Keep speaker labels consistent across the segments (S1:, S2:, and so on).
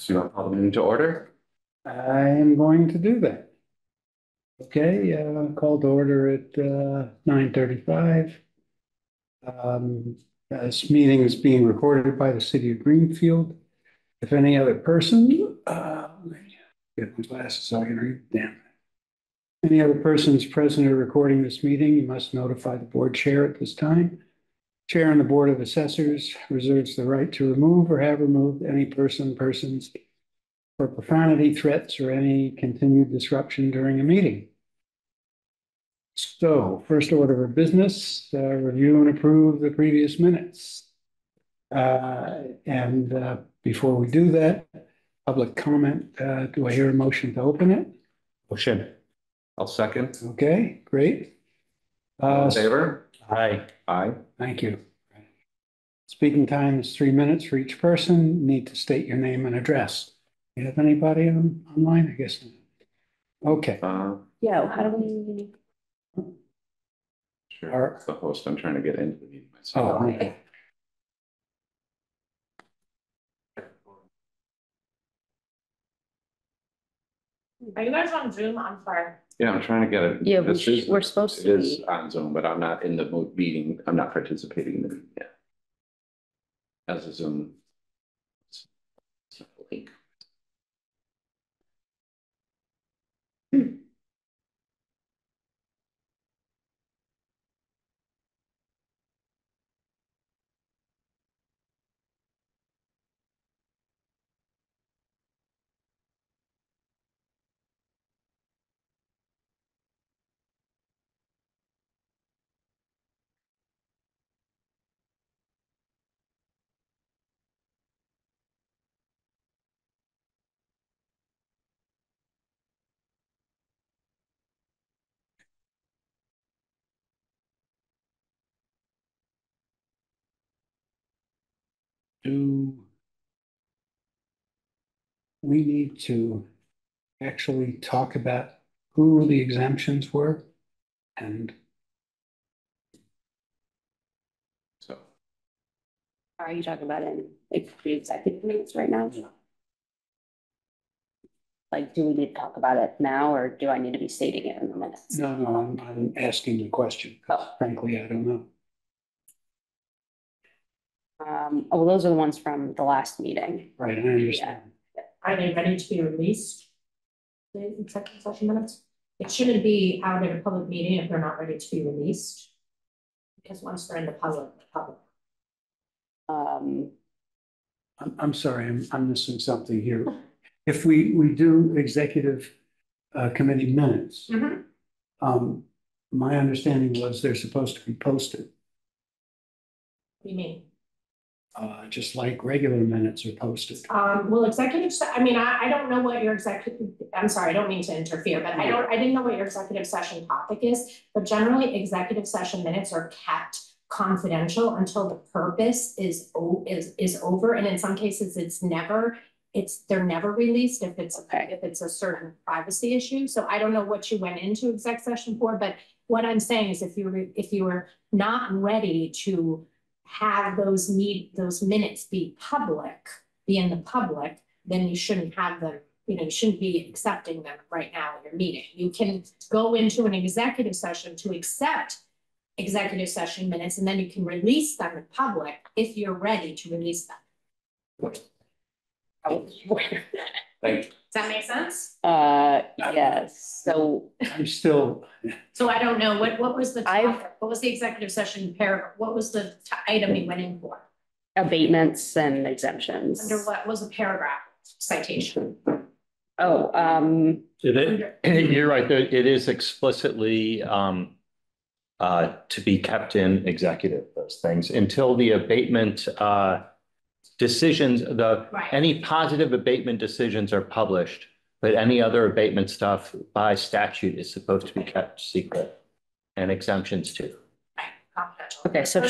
S1: So you want to call the meeting to order?
S2: I am going to do that. Okay, call to order at 9:35. This meeting is being recorded by the city of Greenfield. If any other person, let me get my glasses so I can read. Damn. Any other persons present or recording this meeting, you must notify the board chair at this time. Chair and the Board of Assessors reserves the right to remove or have removed any persons for profanity, threats, or any continued disruption during a meeting. So, first order of business, review and approve the previous minutes. Before we do that, public comment, do I hear a motion to open it?
S1: Motion. I'll second.
S2: Okay, great.
S1: All in favor?
S3: Aye.
S1: Aye.
S2: Thank you. Speaking time is 3 minutes for each person. Need to state your name and address. You have anybody online? I guess not. Okay.
S4: Yeah, how do we?
S1: Sure. It's the host. I'm trying to get into the meeting myself.
S2: Oh, okay.
S4: Are you guys on Zoom? I'm sorry.
S1: Yeah, I'm trying to get it.
S4: Yeah, we're supposed to
S1: be. It is on Zoom, but I'm not in the meeting. I'm not participating in the meeting yet. As a Zoom. Link.
S2: Do we need to actually talk about who the exemptions were? And
S1: So
S4: Are you talking about in the executive minutes right now? Like, do we need to talk about it now, or do I need to be stating it in the minutes?
S2: no, I'm asking the question. Frankly, I don't know.
S4: Well, those are the ones from the last meeting.
S2: Right, I understand.
S5: Are they ready to be released? The executive session minutes? It shouldn't be out at a public meeting if they're not ready to be released. Because once they're in the public.
S2: I'm sorry, I'm missing something here. If we do executive committee minutes, my understanding was they're supposed to be posted.
S5: What do you mean?
S2: Just like regular minutes are posted.
S5: Well, I don't know what your I'm sorry, I don't mean to interfere, but I didn't know what your executive session topic is, but generally executive session minutes are kept confidential until the purpose is over. And in some cases, they're never released if it's a certain privacy issue. So I don't know what you went into exec session for, but what I'm saying is if you were not ready to have those minutes be in the public, then you shouldn't have them, you shouldn't be accepting them right now in your meeting. You can go into an executive session to accept executive session minutes, and then you can release them in public if you're ready to release them.
S1: thank you.
S5: Does that make sense?
S4: Yes. So
S2: I'm still.
S5: So I don't know what was the topic? What was the executive session paragraph? What was the item you went in for?
S4: Abatements and exemptions.
S5: Under what was the paragraph citation?
S4: Oh,
S3: You're right. It is explicitly to be kept in executive, those things until the abatement decisions, any positive abatement decisions are published, but any other abatement stuff by statute is supposed to be kept secret, and exemptions too.
S5: Right, confidential.
S4: Okay, so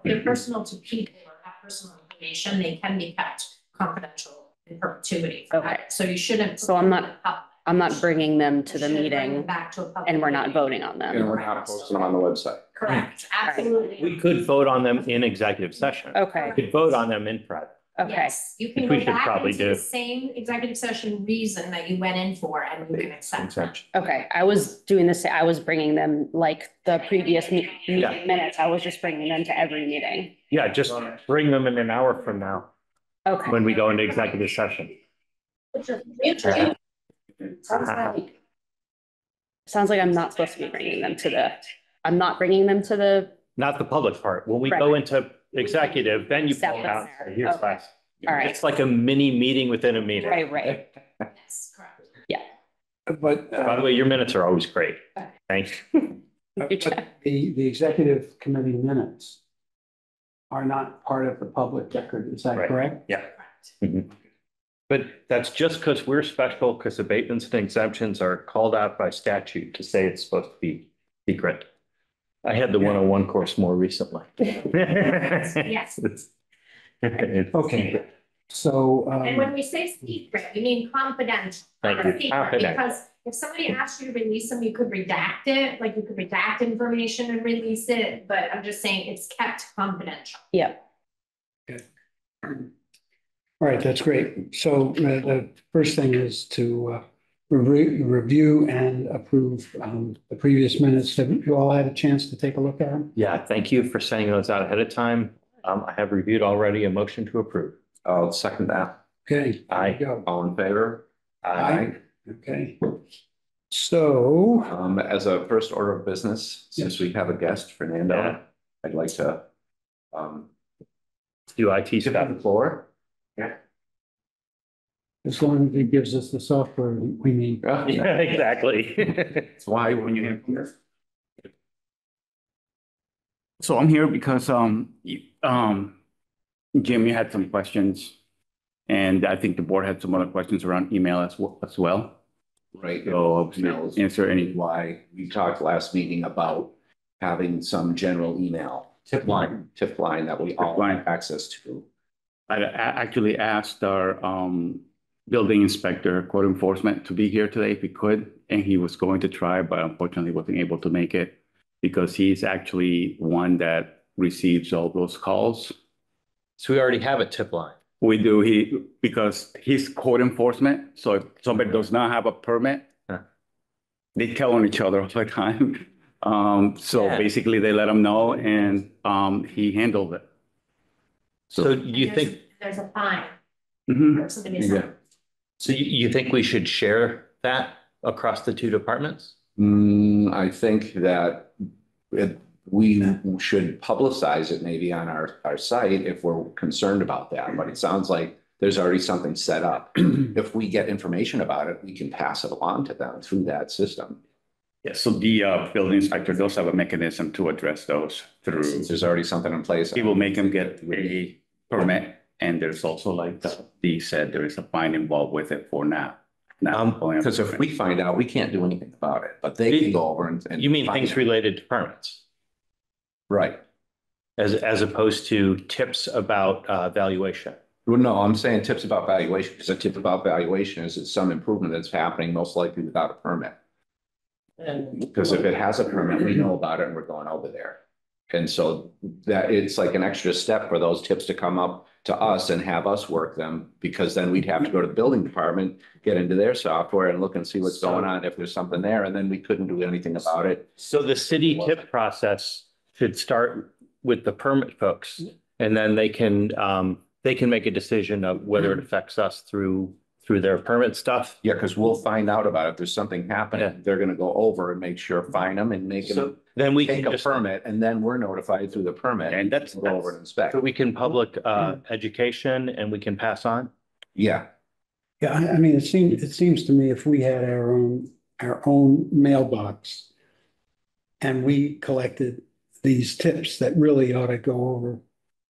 S5: they're personal to people or have personal information, they can be kept confidential in perpetuity.
S4: Okay.
S5: So you shouldn't.
S4: So I'm not bringing them to the meeting
S5: back to a public
S4: and we're not
S5: meeting.
S4: voting on them.
S1: And we're not posting them on the website.
S5: Correct, absolutely.
S3: We could vote on them in executive session.
S4: Okay.
S3: We could vote on them in private.
S4: Okay,
S5: Yes, you can
S3: Which we
S5: go
S3: should
S5: back
S3: probably
S5: into
S3: do.
S5: the same executive session reason that you went in for and you can accept them.
S4: okay. I was doing this, I was bringing them like the previous
S3: Yeah.
S4: meeting minutes. I was just bringing them to every meeting.
S3: Yeah, just bring them in an hour from now
S4: Okay.
S3: when we go into executive session.
S4: Sounds like I'm not supposed to be bringing them to the, I'm not bringing them to the,
S3: Not the public part. When we go into executive, then you pull
S4: Separate.
S3: out. Here's
S4: Okay.
S3: class.
S4: all right,
S3: It's like a mini meeting within a meeting.
S4: right.
S5: Yes, correct.
S2: But,
S3: By the way, your minutes are always great. Thanks.
S2: but the executive committee minutes are not part of the public record, is that
S3: Right.
S2: correct?
S3: Yeah. Mhm. But that's just because we're special, because abatements and exemptions are called out by statute to say it's supposed to be secret. I had the 101 course more recently.
S5: Yes.
S3: It's
S2: Okay.
S3: secret.
S2: So,
S5: And when we say secret, we mean confidential.
S3: Thank
S5: not
S3: you.
S5: secret,
S3: Confidential.
S5: Because if somebody asked you to release them, you could redact it, like you could redact information and release it, but I'm just saying it's kept confidential.
S4: Yeah,
S2: all right, that's great. So the first thing is to review and approve the previous minutes. Have you all had a chance to take a look at them?
S3: Yeah, thank you for sending those out ahead of time. I have reviewed already a motion to approve.
S1: I'll second that.
S2: Okay.
S3: Aye.
S2: there you go.
S1: All in favor?
S2: Aye. Okay. So,
S1: As a first order of business, since we have a guest, Fernando,
S3: Yeah.
S1: I'd like to
S3: Do IT
S1: give
S3: stuff.
S1: him the floor.
S2: as long as it gives us the software we need.
S3: Yeah, exactly.
S1: That's why when you have here.
S6: So I'm here because, Jim, you had some questions. And I think the board had some other questions around email as well.
S1: Right.
S6: So I was gonna answer any.
S1: Why we talked last meeting about having some general email tip line that we all
S6: line.
S1: have access to.
S6: I actually asked our building inspector, code enforcement, to be here today if he could, and he was going to try, but unfortunately wasn't able to make it because he's actually one that receives all those calls.
S3: So we already have a tip line.
S6: We do, because he's code enforcement, so if somebody does not have a permit,
S3: Huh.
S6: they tell on each other all the time. So
S3: Yeah.
S6: basically they let him know and he handled it.
S3: So you think,
S5: There's a fine
S6: Mhm.
S5: or something. is-
S1: Yeah.
S3: so you think we should share that across the two departments?
S1: I think that we should publicize it maybe on our site if we're concerned about that, but it sounds like there's already something set up. If we get information about it, we can pass it along to them through that system.
S6: Yeah, so the building inspector does have a mechanism to address those through,
S1: Since there's already something in place.
S6: he will make him get a permit. And there's also, like Dee said, there is a fine involved with it for now.
S1: Because if we find out, we can't do anything about it, but they can go over and.
S3: You mean
S1: find
S3: things
S1: it.
S3: related to permits
S1: Right.
S3: as opposed to tips about valuation?
S1: Well, no, I'm saying tips about valuation, because a tip about valuation is it's some improvement that's happening most likely without a permit. Because if it has a permit, we know about it and we're going over there. And so that it's like an extra step for those tips to come up to us and have us work them, because then we'd have to go to the building department, get into their software and look and see what's going on, if there's something there, and then we couldn't do anything about it.
S3: So the city tip process should start with the permit folks, and then they can make a decision of whether it affects us through their permit stuff.
S1: Yeah, because we'll find out about it. If there's something
S3: Yeah.
S1: happening, they're gonna go over and make sure, find them and make
S3: So
S1: them
S3: then we
S1: take
S3: can
S1: a
S3: just,
S1: permit, and then we're notified through the permit.
S6: And that's-
S1: Go over and inspect.
S3: so we can public education and we can pass on.
S1: Yeah,
S2: Yeah, I mean, it seems to me if we had our own mailbox and we collected these tips that really ought to go over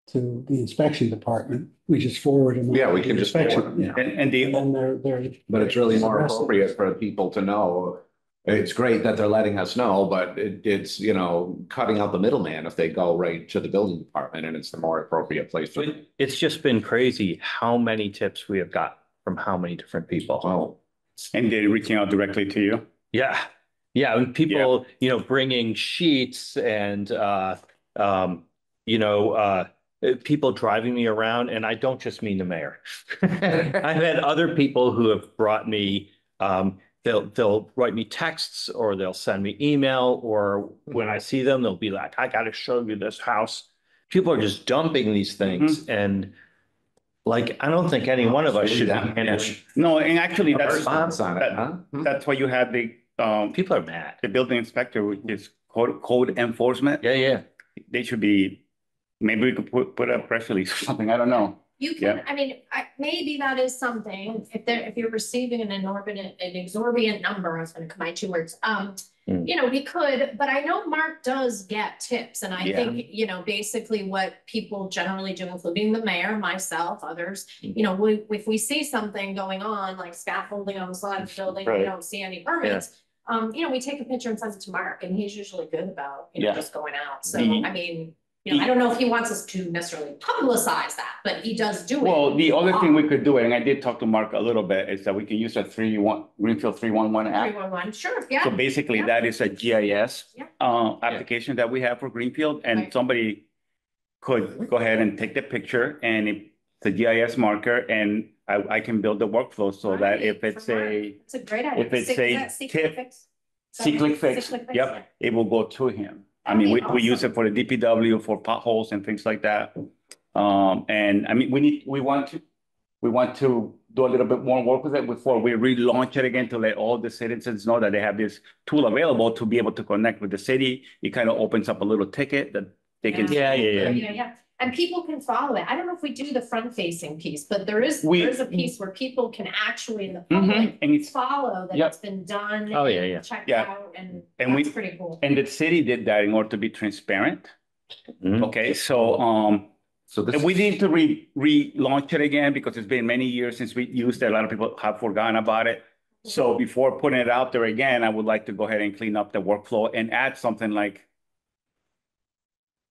S2: to the inspection department, we just forward them.
S1: Yeah,
S2: on
S1: we
S2: to
S1: can
S2: the
S1: just forward
S2: inspection,
S1: them,
S2: yeah.
S6: And the,
S2: And then they're.
S1: but it's really more appropriate for people to know. It's great that they're letting us know, but it's, cutting out the middleman if they go right to the building department, and it's the more appropriate place for.
S3: It's just been crazy how many tips we have got from how many different people.
S1: Well,
S6: and they're reaching out directly to you.
S3: Yeah, yeah, and people, bringing sheets and, people driving me around, and I don't just mean the mayor. I've had other people who have brought me, they'll write me texts or they'll send me email, or when I see them, they'll be like, I got to show you this house. People are just dumping these things, and like, I don't think any one of us should be handling.
S6: No, and actually
S1: A
S6: that's,
S1: response on it, huh?
S6: that's why you have
S3: People are mad.
S6: the building inspector, which is code enforcement.
S3: Yeah, yeah.
S6: They should be, maybe we could put a press release or something, I don't know.
S5: You can, I mean, maybe that is something, if you're receiving an exorbitant number, I was gonna combine two words. You know, we could, but I know Mark does get tips, and I think, you know, basically what people generally do, including the mayor, myself, others, you know, if we see something going on, like scaffolding on the side of the building, we don't see any permits. You know, we take a picture and send it to Mark, and he's usually good about, you know, just going out. So, I mean, you know, I don't know if he wants us to necessarily publicize that, but he does do it.
S6: Well, the other thing we could do, and I did talk to Mark a little bit, is that we can use a Greenfield 311 app.
S5: 311, sure, yeah.
S6: So basically that is a GIS application that we have for Greenfield, and somebody could go ahead and take the picture, and it's a GIS marker, and I can build the workflow so that if it's
S5: It's a great idea.
S6: if it's a tip,
S5: C-click
S6: fix, yep, it will go to him. I mean, we use it for the DPW, for potholes and things like that. And I mean, we want to do a little bit more work with it before we relaunch it again, to let all the citizens know that they have this tool available to be able to connect with the city. It kind of opens up a little ticket that they can.
S5: Yeah. And people can follow it. I don't know if we do the front facing piece, but there is a piece where people can actually in the public
S6: and it's
S5: follow that it's been done.
S3: Oh, yeah.
S5: Checked out, and that's pretty cool.
S6: And the city did that in order to be transparent. Okay, so we need to relaunch it again because it's been many years since we used it. A lot of people have forgotten about it. So before putting it out there again, I would like to go ahead and clean up the workflow and add something like,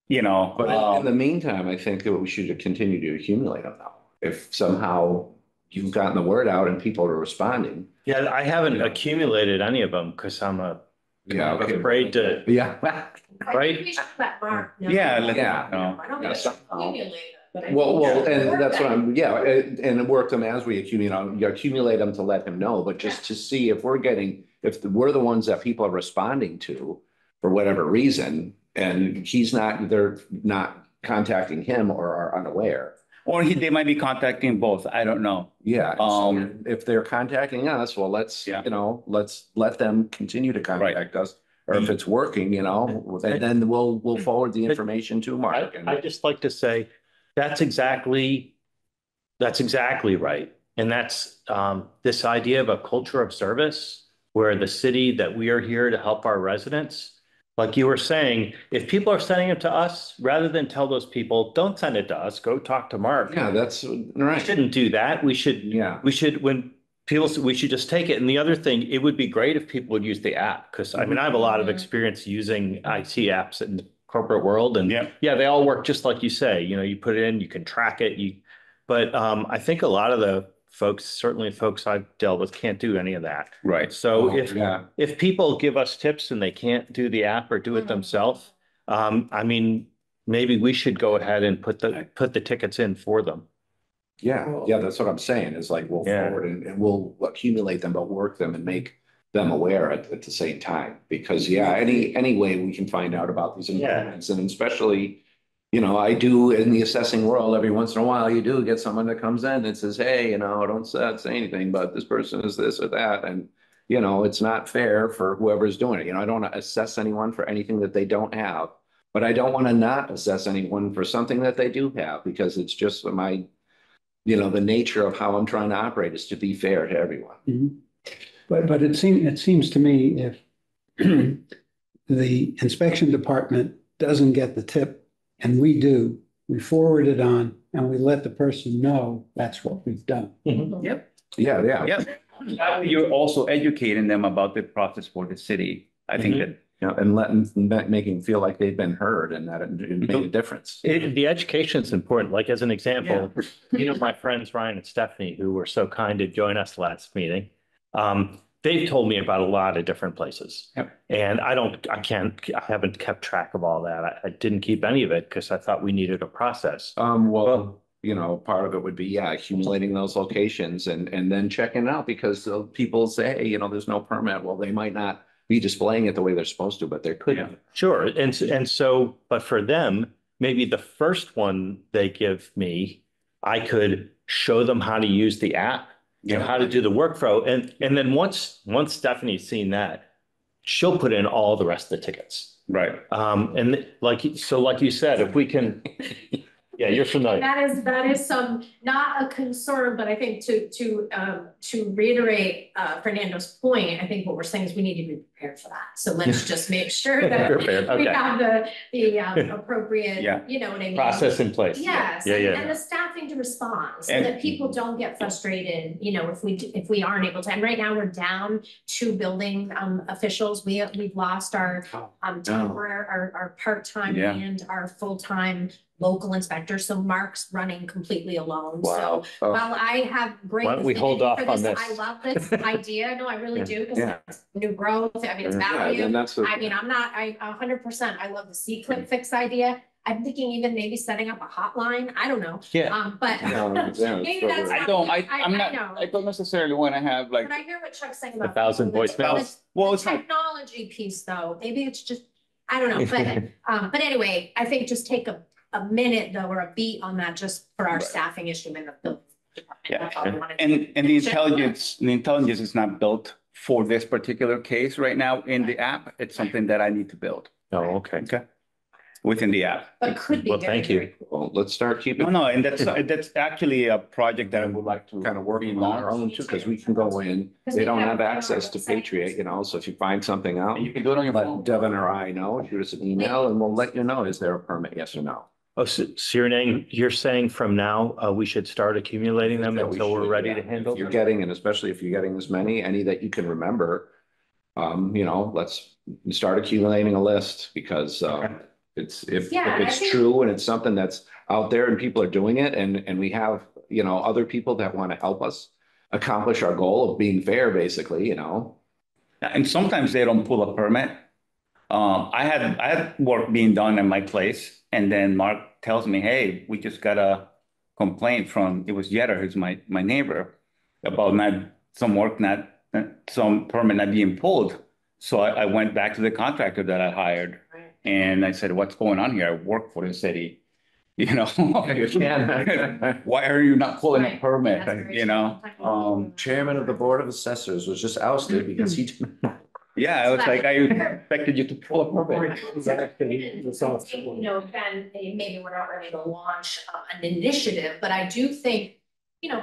S6: you know.
S1: But in the meantime, I think that we should continue to accumulate them now. If somehow you've gotten the word out and people are responding.
S3: Yeah, I haven't accumulated any of them because I'm afraid to.
S1: Yeah.
S3: Right?
S5: We should let Mark know.
S1: Yeah.
S5: I don't think accumulate it, but I think
S1: Well, and
S5: work
S1: that's what
S5: them.
S1: and work them as we accumulate, you accumulate them to let him know, but just to see if we're we're the ones that people are responding to for whatever reason, and they're not contacting him or are unaware.
S6: Or they might be contacting both. I don't know.
S1: Yeah. So if they're contacting us, well, let's let them continue to contact us. Or if it's working, you know, then we'll forward the information to Mark.
S3: I just like to say that's exactly right. And that's this idea of a culture of service where the city, that we are here to help our residents. Like you were saying, if people are sending it to us, rather than tell those people, don't send it to us, go talk to Mark.
S1: Yeah, that's
S3: We
S1: right.
S3: shouldn't do that. We should when people, we should just take it. And the other thing, it would be great if people would use the app, because I mean, I have a lot of experience using IT apps in the corporate world, and they all work just like you say. You know, you put it in, you can track it. But I think a lot of the folks, certainly folks I've dealt with, can't do any of that.
S6: Right.
S3: So if people give us tips and they can't do the app or do it themselves, I mean, maybe we should go ahead and put the tickets in for them.
S1: Yeah, that's what I'm saying, is like we'll forward and we'll accumulate them, but work them and make them aware at the same time. Because any way we can find out about these improvements, and especially, you know, I do in the assessing world, every once in a while, you do get someone that comes in and says, hey, you know, don't say anything, but this person is this or that. And, you know, it's not fair for whoever's doing it. You know, I don't want to assess anyone for anything that they don't have, but I don't want to not assess anyone for something that they do have, because it's just the nature of how I'm trying to operate is to be fair to everyone.
S2: But it seems to me, if the inspection department doesn't get the tip and we do, we forward it on and we let the person know that's what we've done.
S6: Yep.
S1: Yeah.
S6: You're also educating them about the process for the city. I think that.
S1: You know, and making them feel like they've been heard and that it made a difference.
S3: The education is important. Like, as an example, you know, my friends Ryan and Stephanie, who were so kind to join us last meeting, they've told me about a lot of different places.
S6: Yep.
S3: And I haven't kept track of all that. I didn't keep any of it because I thought we needed a process.
S1: Well, part of it would be, yeah, accumulating those locations and then checking out because people say, hey, there's no permit. Well, they might not be displaying it the way they're supposed to, but they could.
S6: Yeah.
S3: Sure. And so, but for them, maybe the first one they give me, I could show them how to use the app and how to do the workflow. And then once Stephanie's seen that, she'll put in all the rest of the tickets.
S6: Right.
S3: And like you said, if we can, yeah, you're familiar.
S5: That is not a concern, but I think to reiterate Fernando's point, I think what we're saying is we need to be prepared for that. So let's just make sure that we have the appropriate, you know what I mean?
S3: Process in place.
S5: Yes, and the staffing to respond so that people don't get frustrated, if we aren't able to. And right now we're down 2 building officials. We've lost our temporary, our part-time and our full-time local inspector. So Mark's running completely alone.
S1: Wow.
S5: So while I have great
S3: Why don't we hold off on this?
S5: I love this idea. No, I really do, because it's new growth. I mean, it's value.
S1: And
S5: I mean, I 100%, I love the C-clip fix idea. I'm thinking even maybe setting up a hotline. I don't know.
S3: Yeah.
S5: But maybe that's.
S6: I don't necessarily want to have like.
S5: But I hear what Chuck's saying about.
S3: 1,000 voicemails.
S6: Well,
S5: The
S6: it's not.
S5: technology piece though, maybe it's just, I don't know, but anyway, I think just take a minute though, or a beat on that just for our staffing issue in the building department.
S6: Yeah,
S5: That's all I wanted to
S6: and the intelligence is not built for this particular case right now in the app. It's something that I need to build.
S3: Oh, okay.
S6: Okay. Within the app.
S5: But could be
S3: Well,
S5: very,
S3: thank you.
S5: very cool.
S1: Well, let's start keeping.
S6: No, and that's actually a project that I would like to
S1: Kind of working on our own too, because we can go in, they don't have access to Patriot, so if you find something out,
S6: And you can do it on your
S1: let
S6: phone.
S1: Devin or I know, shoot us an email and we'll let you know, is there a permit, yes or no?
S3: Oh, so you're saying from now, we should start accumulating them
S1: That we
S3: until we're
S1: should,
S3: ready
S1: yeah.
S3: to handle?
S1: If you're getting, and especially if you're getting this many, any that you can remember, let's start accumulating a list because, if it's true and it's something that's out there and people are doing it and we have, other people that want to help us accomplish our goal of being fair, basically,
S6: And sometimes they don't pull a permit. I had work being done in my place, and then Mark tells me, "Hey, we just got a complaint from Jeter, who's my neighbor, about some permit not being pulled." So I went back to the contractor that I hired, and I said, "What's going on here? I work for the city,
S1: You can.
S6: Why are you not pulling a permit?"
S5: That's very
S1: Chairman of the Board of Assessors was just ousted because he didn't.
S6: Yeah, I was like, I expected you to pull a permit.
S5: Ben, maybe we're not ready to launch an initiative, but I do think,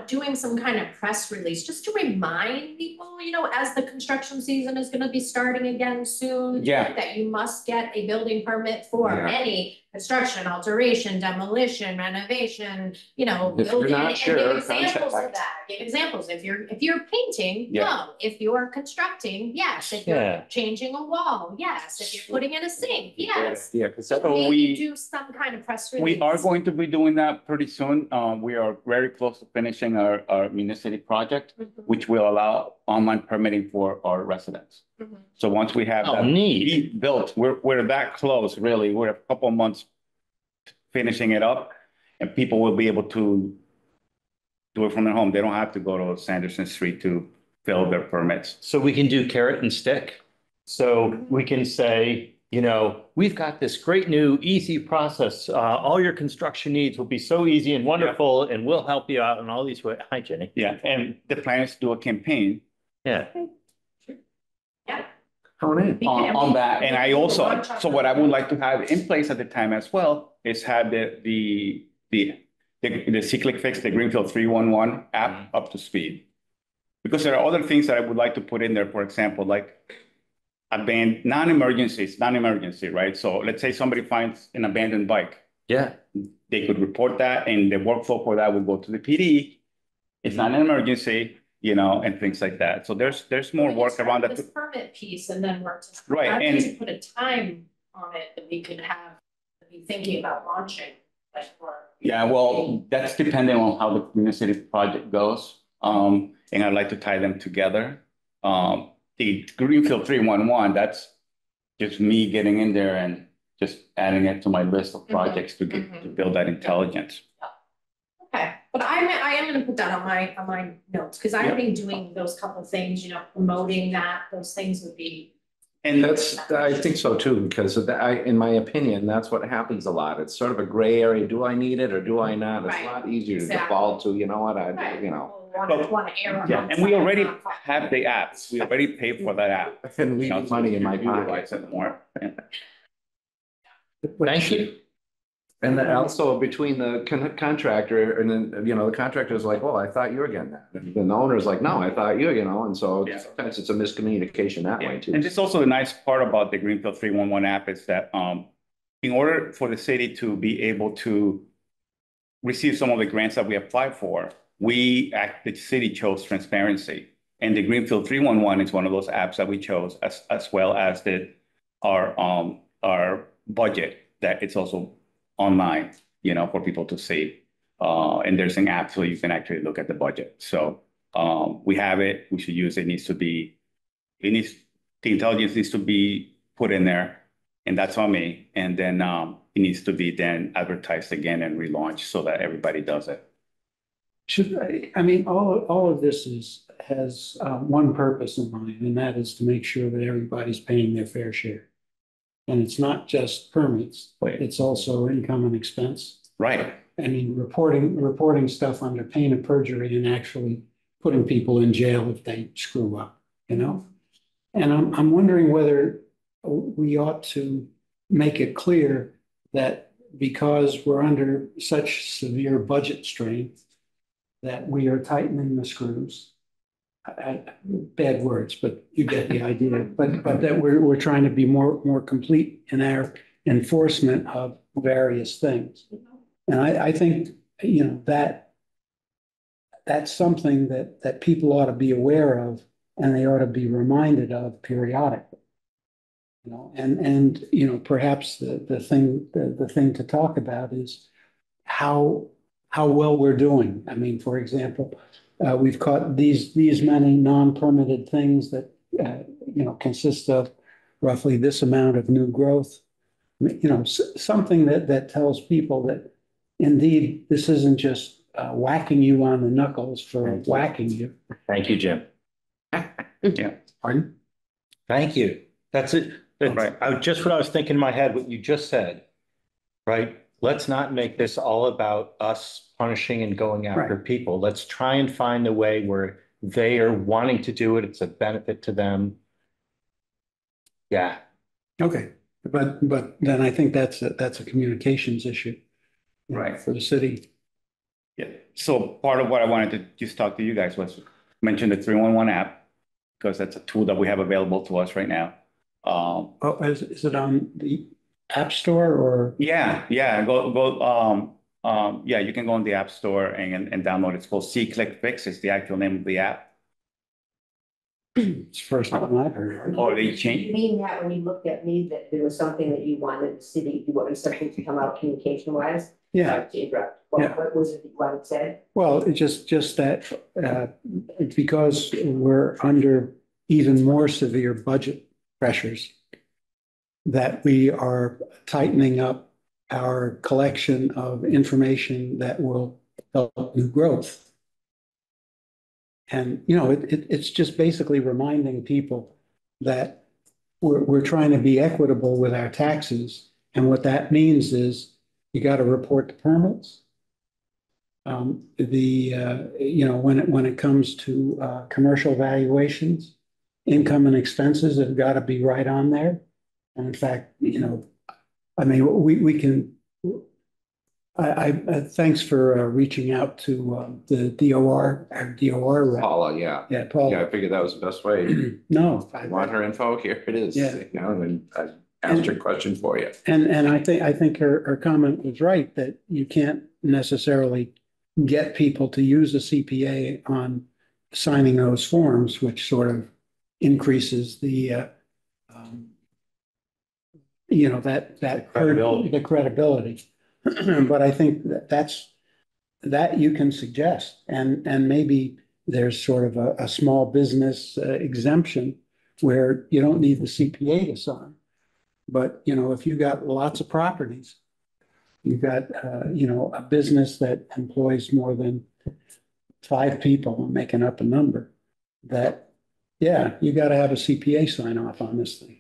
S5: doing some kind of press release, just to remind people, as the construction season is gonna be starting again soon.
S6: Yeah.
S5: That you must get a building permit for any construction, alteration, demolition, renovation,
S1: If you're
S5: building,
S1: not
S5: and
S1: sure,
S5: give examples of
S1: contact.
S5: that. Give examples. If you're painting,
S6: Yeah.
S5: no. If you're constructing, yes. If
S3: Yeah.
S5: you're changing a wall, yes. If you're putting in a sink, yes.
S1: Yeah, because
S5: So
S6: So
S5: maybe
S6: we-
S5: do some kind of press release.
S6: We are going to be doing that pretty soon. We are very close to finishing our municipal project,
S5: Mhm.
S6: which will allow online permitting for our residents.
S5: Mhm.
S6: So once we have
S3: Oh,
S6: that
S3: neat.
S6: built, we're that close, really. We're a couple of months finishing it up, and people will be able to do it from their home. They don't have to go to Sanderson Street to fill their permits.
S3: So we can do carrot and stick. So we can say, we've got this great new easy process. All your construction needs will be so easy and wonderful, and we'll help you out in all these ways. Hi, Jenny.
S6: Yeah, and the plan is to do a campaign
S3: Yeah.
S5: Yeah.
S6: on that. And I also, so what I would like to have in place at the time as well is have the C-Click Fix, the Greenfield 311 app up to speed. Because there are other things that I would like to put in there, for example, like non-emergency, right? So let's say somebody finds an abandoned bike.
S3: Yeah.
S6: They could report that, and the workflow for that would go to the PD. It's not an emergency, and things like that. So there's more work around that.
S5: This permit piece and then work to.
S6: Right,
S5: I
S6: and-
S5: need to put a time on it that we could have, be thinking about launching, like, or.
S6: Yeah, well, that's depending on how the municipal project goes. And I'd like to tie them together. the Greenfield 311, that's just me getting in there and just adding it to my list of projects to build that intelligence.
S5: Okay, but I am gonna put that on my notes, because I think doing those couple of things, promoting that, those things would be.
S6: And
S1: I think so too, because in my opinion, that's what happens a lot. It's sort of a gray area. Do I need it or do I not? It's a lot easier to default to, you know what,
S5: Want to err on
S6: yeah,
S5: one
S6: and we
S5: side,
S6: already
S5: not five.
S6: have the apps. We already paid for that app.
S1: and
S6: You know,
S1: leave money in my
S6: utilize
S1: pocket.
S6: it more.
S3: Thank you.
S1: And then also between the contractor and then, the contractor's like, well, I thought you were getting that. And then the owner's like, no, I thought you, and so
S6: Yeah.
S1: sometimes it's a miscommunication that way too.
S6: And this is also the nice part about the Greenfield 311 app is that in order for the city to be able to receive some of the grants that we applied for, the city chose transparency. And the Greenfield 311 is one of those apps that we chose, as well as our budget, that it's also online, for people to see. And there's an app so you can actually look at the budget. So we have it, we should use it. The intelligence needs to be put in there, and that's on me. And then it needs to be then advertised again and relaunched so that everybody does it.
S2: All of this has one purpose in mind, and that is to make sure that everybody's paying their fair share. And it's not just permits,
S6: Right.
S2: it's also income and expense.
S6: Right.
S2: Reporting stuff under pain of perjury and actually putting people in jail if they screw up, And I'm wondering whether we ought to make it clear that because we're under such severe budget strain, that we are tightening the screws. Bad words, but you get the idea. But that we're trying to be more complete in our enforcement of various things. And I think, that's something that people ought to be aware of, and they ought to be reminded of periodically. Perhaps the thing to talk about is how well we're doing. For example, we've caught these many non-permitted things that consist of roughly this amount of new growth. Something that tells people that indeed this isn't just whacking you on the knuckles for whacking you.
S3: Thank you, Jim.
S6: Yeah.
S2: Pardon?
S3: Thank you. That's it.
S6: Right.
S3: Just what I was thinking in my head, what you just said, right? Let's not make this all about us punishing and going after people. Let's try and find a way where they are wanting to do it. It's a benefit to them. Yeah.
S2: Okay, but then I think that's a communications issue.
S6: Right.
S2: For the city.
S6: Yeah. So part of what I wanted to just talk to you guys was mention the 311 app, because that's a tool that we have available to us right now.
S2: Is it on the App Store or?
S6: Yeah. You can go on the App Store and download it. It's called See Click Fix. It's the actual name of the app.
S2: It's the first time I've heard.
S6: Or they change.
S7: You mean that when you looked at me, that there was something that you wanted the city, you wanted something to come out communication wise?
S2: Yeah.
S7: What was it that you wanted to say?
S2: Well, it's just that because we're under even more severe budget pressures, that we are tightening up our collection of information that will help new growth. And, it's just basically reminding people that we're trying to be equitable with our taxes. And what that means is you got to report the permits. When it comes to commercial valuations, income and expenses have got to be right on there. And in fact, we can. Thanks for reaching out to the DOR, our DOR rep.
S1: Paula, yeah.
S2: Yeah, Paul.
S1: Yeah, I figured that was the best way.
S2: No,
S1: I want her info, here it is.
S2: Yeah.
S1: And I asked her question for you.
S2: and I think her comment was right, that you can't necessarily get people to use a CPA on signing those forms, which sort of increases the
S3: credibility.
S2: the credibility. But I think that you can suggest, and maybe there's sort of a small business exemption where you don't need the CPA to sign. But, you know, if you got lots of properties, you've got, you know, a business that employs more than 5 people, I'm making up a number, that, yeah, you got to have a CPA sign off on this thing.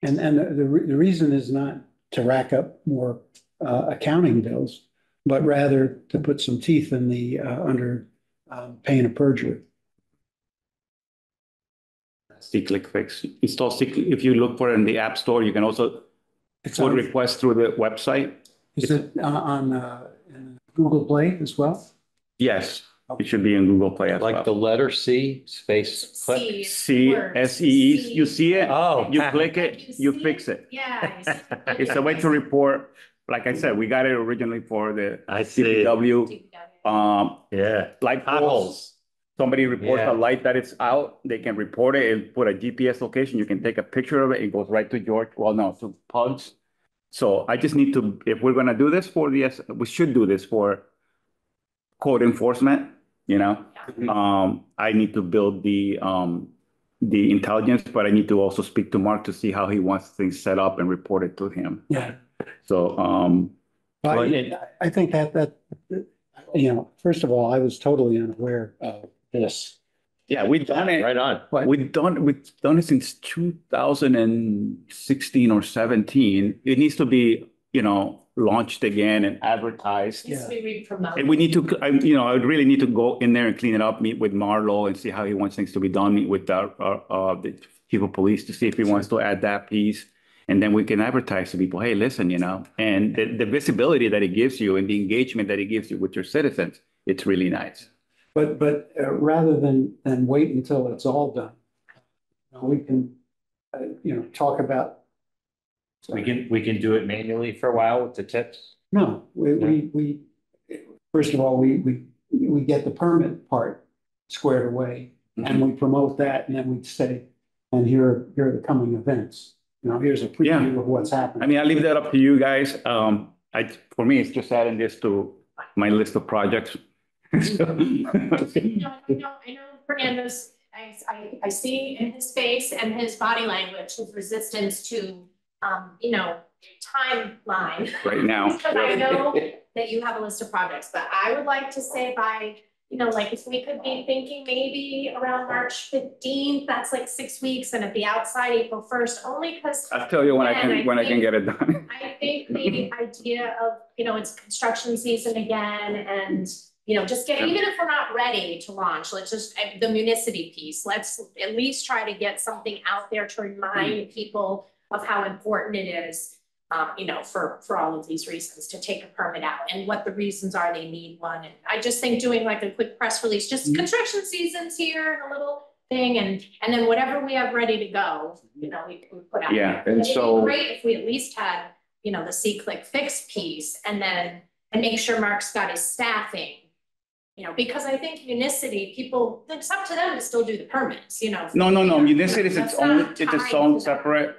S2: And the reason is not to rack up more accounting bills, but rather to put some teeth in the under pain of perjury.
S6: C-Click Fix. Install C-Click. If you look for it in the App Store, you can also
S2: It's
S6: put
S2: on,
S6: requests through the website.
S2: is it on Google Play as well?
S6: Yes, it should be in Google Play as
S3: Like the
S6: well.
S3: letter C space click.
S6: CSEE, you see it?
S3: Oh.
S6: You click it, you fix it.
S5: Yeah.
S6: It's a way to report, like I said, we got it originally for the
S3: I see.
S6: DPW,
S3: Yeah.
S6: light poles.
S3: Potholes.
S6: Somebody reports
S3: Yeah.
S6: a light that it's out, they can report it and put a GPS location. You can take a picture of it. It goes right to George, well, no, to Pugs. So I just need to, if we're gonna do this for we should do this for code enforcement, you know? I need to build the intelligence, but I need to also speak to Mark to see how he wants things set up and report it to him.
S2: Yeah.
S6: So,
S2: I think that, you know, first of all, I was totally unaware of this.
S6: yeah, we've done it.
S3: Right on.
S6: We've done it since 2016 or 17. It needs to be, you know, launched again and advertised.
S5: Needs to be re-promoted.
S6: And we need to, I would really need to go in there and clean it up, meet with Marlo and see how he wants things to be done, meet with the chief of police to see if he wants to add that piece. And then we can advertise to people, hey, listen, you know, and the visibility that it gives you and the engagement that it gives you with your citizens, it's really nice.
S2: But rather than wait until it's all done, we can, you know, talk about.
S3: We can do it manually for a while with the tips.
S2: No, we first of all, we get the permit part squared away and we promote that, and then we'd say, and here are the coming events. You know, here's a preview of what's happening.
S6: I mean, I leave that up to you guys. For me, it's just adding this to my list of projects.
S5: I know Fernando's, I see in his face and his body language, his resistance to, you know, timeline.
S6: Right now.
S5: Because I know that you have a list of projects, but I would like to say by, you know, like if we could be thinking maybe around March 15th, that's like 6 weeks, and at the outside April 1st, only because.
S6: I'll tell you when I can get it done.
S5: I think the idea of, you know, it's construction season again, and, you know, just even if we're not ready to launch, let's just, the municipal piece, let's at least try to get something out there to remind people of how important it is, you know, for all of these reasons to take a permit out and what the reasons are they need one. And I just think doing like a quick press release, just construction season's here and a little thing, and then whatever we have ready to go, you know, we put out.
S1: Yeah,
S5: there.
S1: and
S5: It'd
S1: so-
S5: be great if we at least had, you know, the C-Click Fix piece, and make sure Mark's got his staffing. You know, because I think municity people, it's up to them to still do the permits, you know.
S6: No. Municity is its
S5: That's not
S6: own, it's
S5: tied
S6: its own
S5: to that.
S6: separate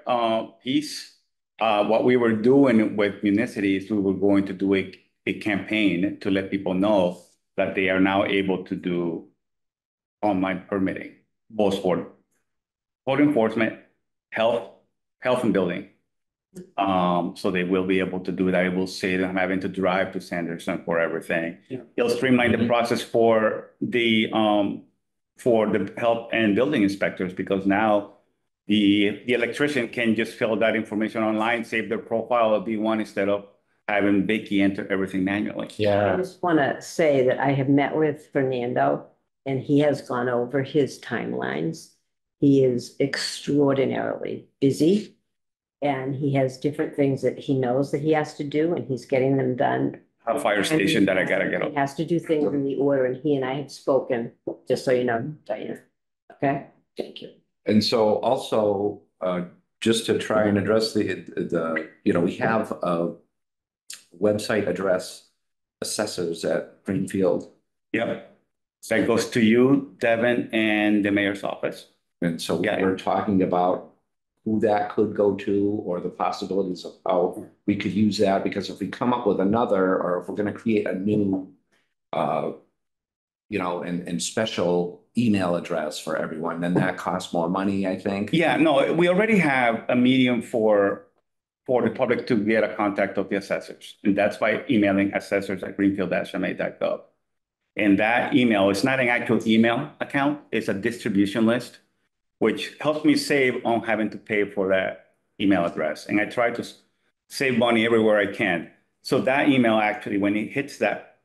S6: piece. What we were doing with municity is we were going to do a campaign to let people know that they are now able to do online permitting, both for code enforcement, health and building. So they will be able to do that. It will save them having to drive to Sanderson for everything.
S2: Yeah.
S6: It'll streamline the process for the health and building inspectors, because now the electrician can just fill that information online, save their profile of B1 instead of having Vicky enter everything manually.
S7: I
S3: Yeah.
S7: just want to say that I have met with Fernando and he has gone over his timelines. He is extraordinarily busy and he has different things that he knows that he has to do and he's getting them done.
S6: A fire station that I gotta get
S7: He
S6: up.
S7: has to do things in the order, and he and I have spoken, just so you know, Diana. Okay, thank you.
S1: And so also, just to try and address the, you know, we have a website address, Assessors at Greenfield.
S6: Yep. That goes to you, Devin, and the mayor's office.
S1: And so
S6: Yeah.
S1: we're talking about who that could go to, or the possibilities of how we could use that, because if we come up with another, or if we're gonna create a new, you know, and special email address for everyone, then that costs more money, I think.
S6: Yeah, no, we already have a medium for the public to get a contact of the assessors. And that's by emailing assessors@greenfield-ma.gov. And that email is not an actual email account, it's a distribution list, which helps me save on having to pay for that email address. And I try to save money everywhere I can. So that email actually, when it hits that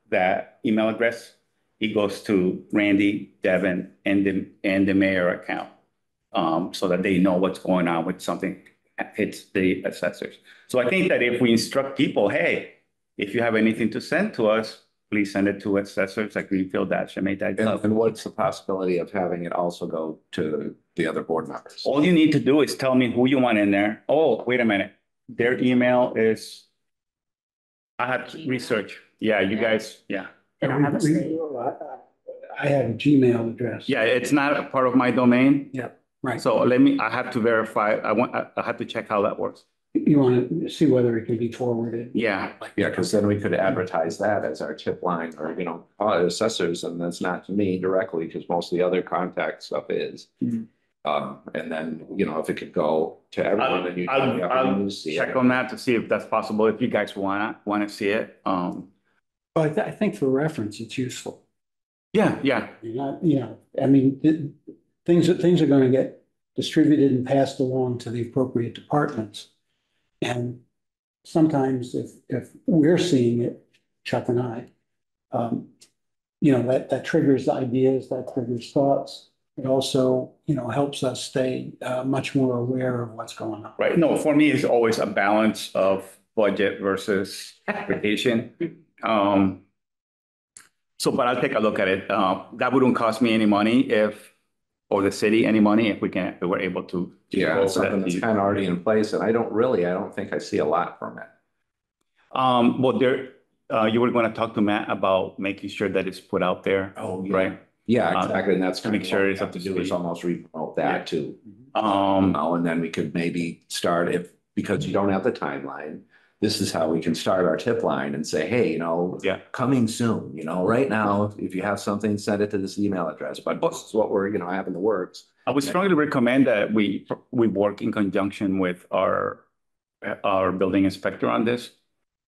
S6: email address, it goes to Randy, Devin, and the mayor account. So that they know what's going on with something hits the assessors. So I think that if we instruct people, hey, if you have anything to send to us, please send it to assessors@greenfield-ma.gov.
S1: And what's the possibility of having it also go to the other board members?
S6: All you need to do is tell me who you want in there. Oh, wait a minute. Their email is, I had to research. Yeah, you guys, yeah.
S4: They don't have a say.
S2: I have a Gmail address.
S6: Yeah, it's not a part of my domain.
S2: Yep, right.
S6: So I have to verify. I have to check how that works.
S2: You want to see whether it can be forwarded.
S6: Yeah.
S1: Yeah, because then we could advertise that as our tip line or, call it assessors, and that's not to me directly, because most of the other contact stuff is.
S2: Mhm.
S1: And then, if it could go to everyone, then
S6: I'll
S1: see
S6: check
S1: it.
S6: on that to see if that's possible, if you guys wanna see it.
S2: Well, I think for reference, it's useful.
S6: Yeah.
S2: You're not, I mean, things are going to get distributed and passed along to the appropriate departments. And sometimes if we're seeing it, Chuck and I, that triggers ideas, that triggers thoughts. It also, helps us stay much more aware of what's going on.
S6: Right. No, for me, it's always a balance of budget versus application. But I'll take a look at it. That wouldn't cost me any money or the city any money if we were able to.
S1: Yeah, it's something that's kind of already in place, and I don't think I see a lot from it.
S6: You were going to talk to Matt about making sure that it's put out there.
S1: Oh, yeah.
S6: Right.
S1: Yeah, exactly, and that's
S6: to make sure it's
S1: what
S6: up
S1: we
S6: to
S1: have to do is
S6: speed.
S1: almost repromote that too.
S6: Um,
S1: And then we could maybe start because you don't have the timeline, this is how we can start our tip line and say, hey,
S6: Yeah.
S1: coming soon, right now, if you have something, send it to this email address, but this is what we're, having the works.
S6: I would strongly recommend that we work in conjunction with our building inspector on this.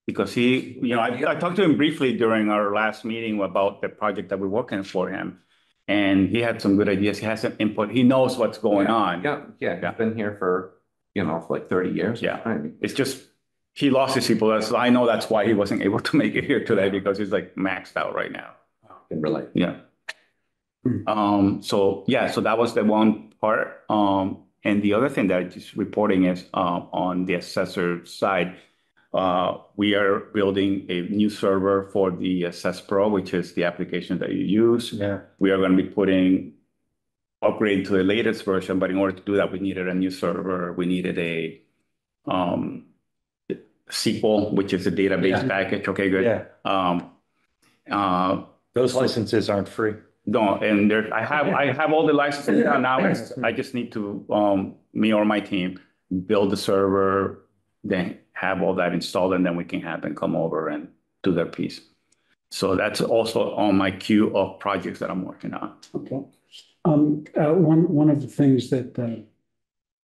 S6: Because I talked to him briefly during our last meeting about the project that we're working for him. And he had some good ideas. He has some input. He knows what's going on.
S1: Yeah, he's been here for, for like 30 years.
S6: Yeah.
S1: I mean,
S6: It's just, he lost his people. I know that's why he wasn't able to make it here today, because he's like maxed out right now.
S1: can relate.
S6: Yeah. So that was the one part. And the other thing that I'm just reporting is on the assessor side, we are building a new server for the Assess Pro, which is the application that you use.
S3: Yeah.
S6: We are going to be upgrade to the latest version, but in order to do that, we needed a new server. We needed a SQL, which is a database package. Okay, good.
S3: Yeah. Those licenses aren't free.
S6: No, and I have all the licenses down now. I just need to me or my team build the server, then have all that installed, and then we can have them come over and do their piece. So that's also on my queue of projects that I'm working on.
S2: Okay. One of the things that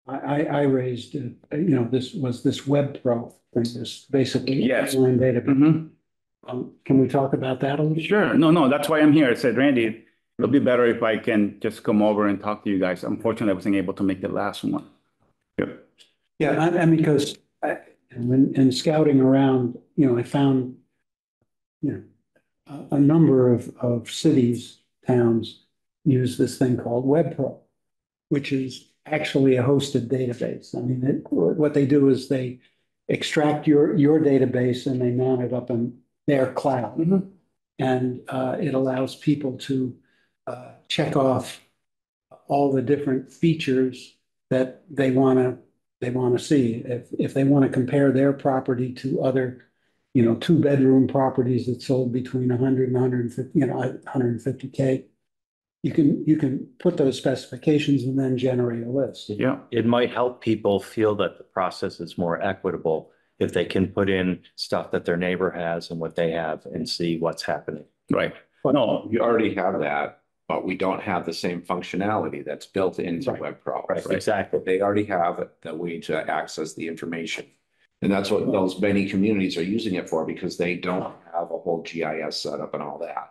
S2: I raised, this Web Pro thing, this basically
S6: Yes.
S2: online database.
S6: Mm-hmm.
S2: Can we talk about that a little bit?
S6: Sure. No, that's why I'm here. I said, Randy, it'll be better if I can just come over and talk to you guys. Unfortunately, I wasn't able to make the last one. Yep.
S2: Yeah, I mean, because in scouting around, I found, a number of cities, towns use this thing called WebPro, which is actually a hosted database. I mean, what they do is they extract your database and they mount it up in their cloud.
S6: Mm-hmm.
S2: And it allows people to check off all the different features that they want to see. If they want to compare their property to other, 2-bedroom properties that sold between 100 and 150, 150K, you can put those specifications and then generate a list.
S6: Yeah.
S3: It might help people feel that the process is more equitable if they can put in stuff that their neighbor has and what they have and see what's happening.
S6: Right.
S1: No, you already have that but we don't have the same functionality that's built into
S3: Right.
S1: WebPro.
S3: Right, exactly.
S1: They already have the way to access the information. And that's what those many communities are using it for, because they don't have a whole GIS setup and all that.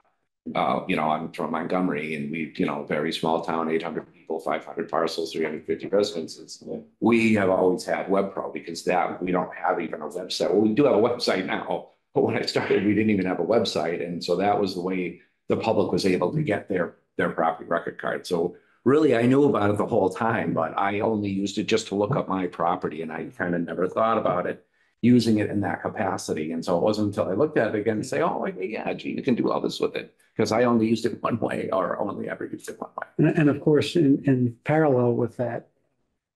S1: I'm from Montgomery, and we, very small town, 800 people, 500 parcels, 350 residences. We have always had WebPro because we don't have even a website. Well, we do have a website now, but when I started, we didn't even have a website. And so that was the way the public was able to get their property record card. So really, I knew about it the whole time, but I only used it just to look up my property, and I kind of never thought about it, using it in that capacity. And so it wasn't until I looked at it again and say, oh, yeah, gee, you can do all this with it. Because I only used it one way, or only ever used it one way.
S2: And of course, in parallel with that,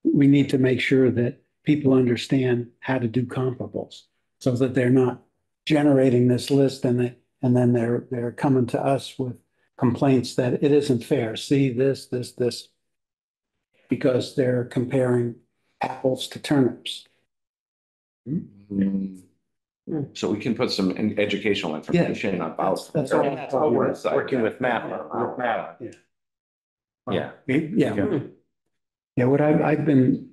S2: we need to make sure that people understand how to do comparables so that they're not generating this list and then they're coming to us with complaints that it isn't fair. See this, because they're comparing apples to turnips.
S1: So we can put some educational information about.
S2: That's
S3: So
S2: all.
S3: that's how we're working with Matt.
S2: Yeah.
S3: Yeah.
S2: Yeah. Yeah, what I've been,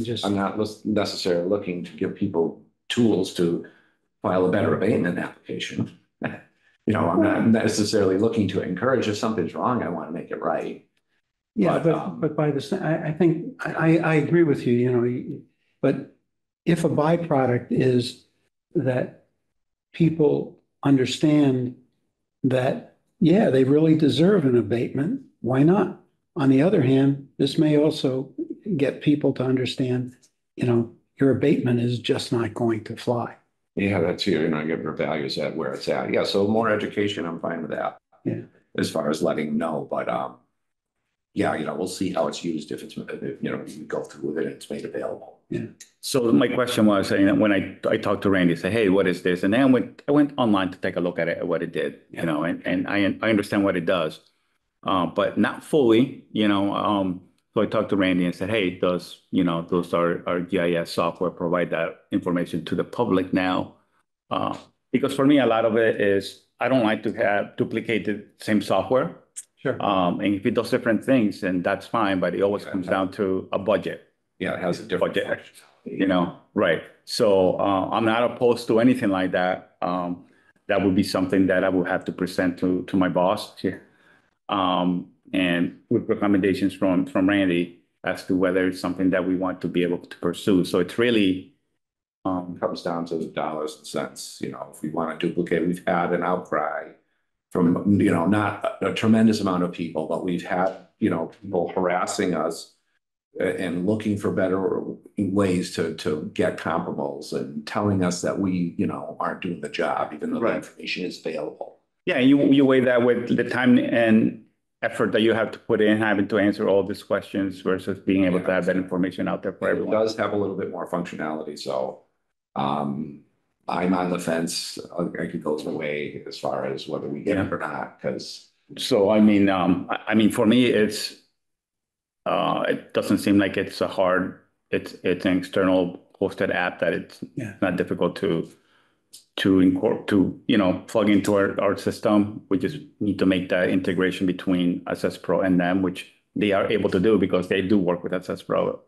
S2: just.
S1: I'm not necessarily looking to give people tools to file a better abatement application. I'm not necessarily looking to encourage. If something's wrong, I want to make it right.
S2: Yeah, but by the, I think, I agree with you, but if a byproduct is that people understand that, yeah, they really deserve an abatement, why not? On the other hand, this may also get people to understand, your abatement is just not going to fly.
S1: Yeah, that's here, give your values at where it's at. Yeah, so more education, I'm fine with that.
S2: Yeah.
S1: As far as letting them know, but yeah, we'll see how it's used if it's, we go through with it and it's made available.
S2: Yeah.
S6: So my question was, when I talked to Randy, say, hey, what is this? And then I went online to take a look at it, what it did, and I understand what it does, but not fully, so I talked to Randy and said, hey, those our GIS software provide that information to the public now? Because for me, a lot of it is, I don't like to have duplicated same software.
S2: Sure.
S6: And if it does different things, then that's fine, but it always comes down to a budget.
S1: Yeah, it has a different
S6: Budget, right. So I'm not opposed to anything like that. That would be something that I would have to present to my boss. And with recommendations from Randy as to whether it's something that we want to be able to pursue. So it's really
S1: comes down to the dollars and cents. If we want to duplicate, we've had an outcry from, not a tremendous amount of people, but we've had, people harassing us and looking for better ways to get comparables and telling us that we, aren't doing the job, even though the information is available.
S6: Yeah, you weigh that with the time and effort that you have to put in, having to answer all these questions versus being able to have that information out there for everyone.
S1: It does have a little bit more functionality, so I'm on the fence. I could go the way as far as whether we get it or not, because.
S6: So for me, it doesn't seem like it's it's an external hosted app that it's not difficult to plug into our system. We just need to make that integration between Assess Pro and them, which they are able to do because they do work with Assess Pro.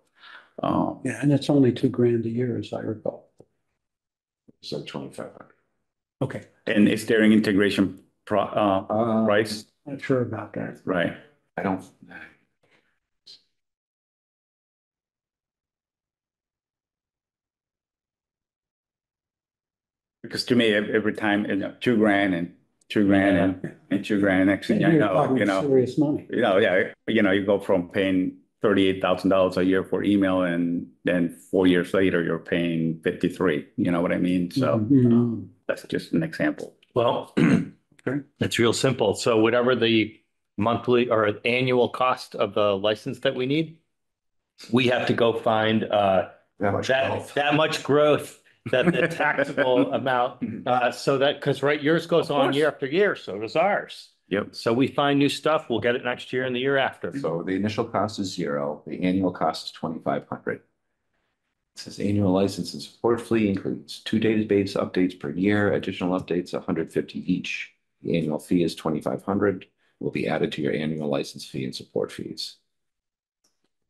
S2: And it's only $2,000 a year, as I recall.
S1: So 2,500.
S2: Okay.
S6: And is there an integration price?
S2: Not sure about that.
S6: Right.
S1: I don't.
S6: Because to me, every time, $2,000 and $2,000 and $2,000, next thing I know,
S2: serious money.
S6: you go from paying $38,000 a year for email, and then 4 years later, you're paying 53. You know what I mean? So that's just an example.
S3: Well, it's real simple. So whatever the monthly or annual cost of the license that we need, we have to go find that much growth, that the taxable amount, so that, because yours goes on year after year, so does ours.
S6: Yep.
S3: So we find new stuff, we'll get it next year and the year after.
S1: So the initial cost is $0. The annual cost is $2,500. It says annual license and support fee includes 2 database updates per year. Additional updates, 150 each. The annual fee is $2,500. will be added to your annual license fee and support fees.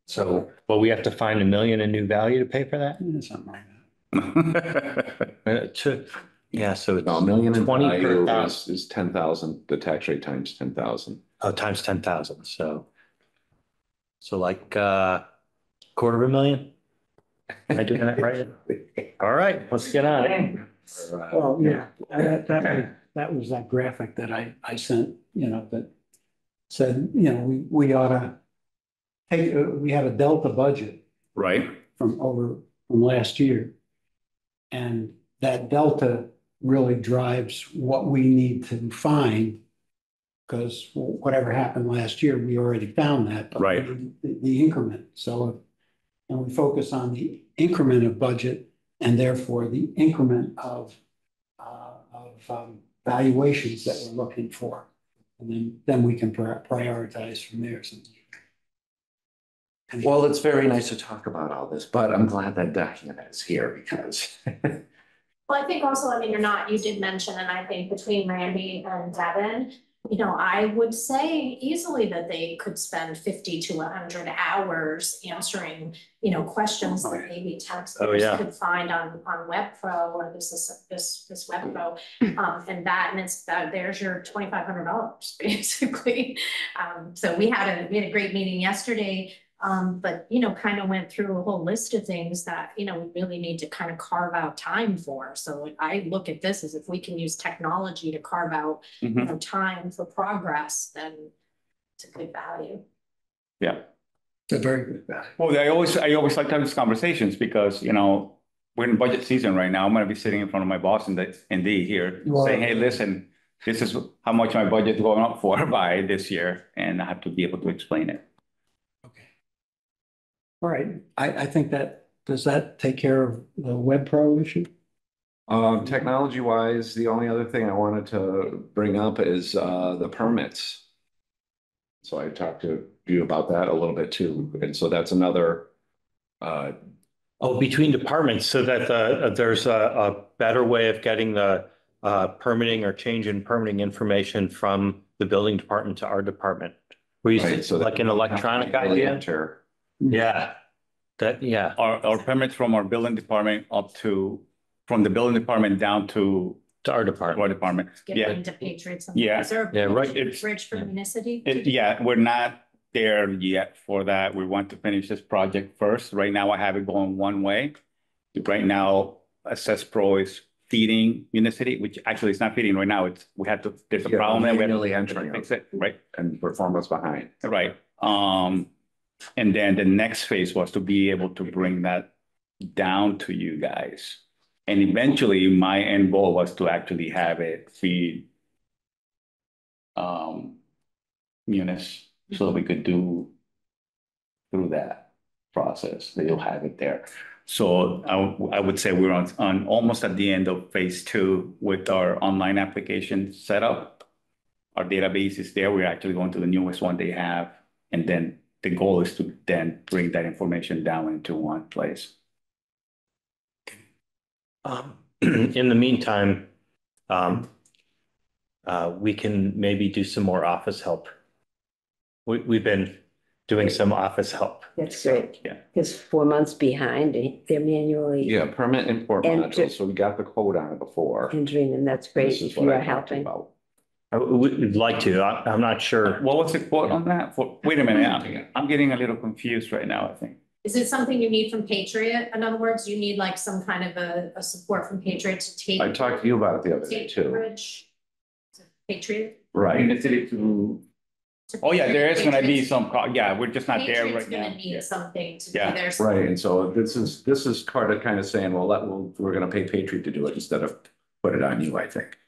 S1: So,
S3: Well, we have to find $1 million in new value to pay for that?
S2: Something like that.
S3: Yeah, so it's
S1: no, $1 million in
S3: 20 per
S1: value
S3: thousand.
S1: is 10,000, the tax rate times 10,000.
S3: Oh, times 10,000, so. So like, $250,000? Am I doing that right? All right, let's get on it.
S2: Well, yeah, that was that graphic that I sent, that said, we ought to take, we have a delta budget
S6: Right,
S2: from last year. And that delta really drives what we need to find. Because whatever happened last year, we already found that. But
S6: Right.
S2: The increment, so, and we focus on the increment of budget and therefore the increment of valuations that we're looking for. And then we can prioritize from there. So.
S1: Well, it's very nice to talk about all this, but I'm glad that document is here because.
S5: Well, I think also, I mean, you did mention, and I think between Randy and Devin, I would say easily that they could spend 50 to 100 hours answering, questions that maybe
S3: Oh,
S5: taxpayers
S3: yeah.
S5: could find on WebPro or this WebPro. And it's there's your $2,500 basically. So we had a great meeting yesterday. But, kind of went through a whole list of things that, we really need to kind of carve out time for. So I look at this as if we can use technology to carve out, time for progress, then it's a good value.
S6: yeah.
S2: It's a very good value.
S6: Well, I always like to have these conversations because, we're in budget season right now. I'm gonna be sitting in front of my boss in D here
S2: You are.
S6: saying, hey, listen, this is how much my budget is going up for by this year, and I have to be able to explain it.
S2: Okay. All right, I think does that take care of the WebPro issue?
S1: Technology wise, the only other thing I wanted to bring up is the permits. So I talked to you about that a little bit too. And so that's another
S3: Between departments, so that there's a better way of getting the permitting or change in permitting information from the building department to our department. Were you
S1: right, so
S3: like an electronic idea?
S1: enter.
S3: Yeah,
S6: Our permits from our building department from the building department down to
S3: to our
S6: our
S3: department.
S6: department.
S5: Get
S6: Yeah,
S5: into Patriots.
S6: Yeah.
S5: Is there a
S3: Yeah, right.
S5: bridge for municipality?
S6: yeah, we're not there yet for that. We want to finish this project first. Right now, I have it going one way. Right now, Assess Pro is feeding Unicity, which actually is not feeding right now. There's a problem there. We have
S1: Manually
S6: to
S1: entering
S6: fix it, right?
S1: and performance behind.
S6: Right. And then the next phase was to be able to bring that down to you guys. And eventually my end goal was to actually have it feed Munis so that we could do through that process, that you'll have it there. So I would say we're on almost at the end of phase 2 with our online application setup. Our database is there. We're actually going to the newest one they have. And then the goal is to then bring that information down into one place.
S3: In the meantime, we can maybe do some more office help. We've been doing some office help.
S7: That's great.
S6: Yeah.
S7: Because 4 months behind, they're manually
S1: Yeah, permit import
S7: Enter-
S1: modules. So we got the code on it before.
S7: entering, and that's great
S1: This is
S7: if
S1: what
S7: you
S1: I
S7: are
S1: talked
S7: helping.
S1: about.
S3: We'd like to. I'm not sure.
S6: What was the quote on that? Wait a minute, I'm getting a little confused right now, I think.
S5: Is it something you need from Patriot? In other words, you need like some kind of a support from Patriot to take.
S1: I talked to you about it the other day
S5: Take the
S1: too.
S5: bridge. To Patriot?
S1: Right.
S6: Oh, yeah, there is gonna be some, yeah, we're just not there
S5: Patriot's
S6: right now.
S5: gonna need something to be
S6: Yeah.
S5: there.
S1: Right, and so this is kind of saying, well, we're gonna pay Patriot to do it instead of put it on you, I think.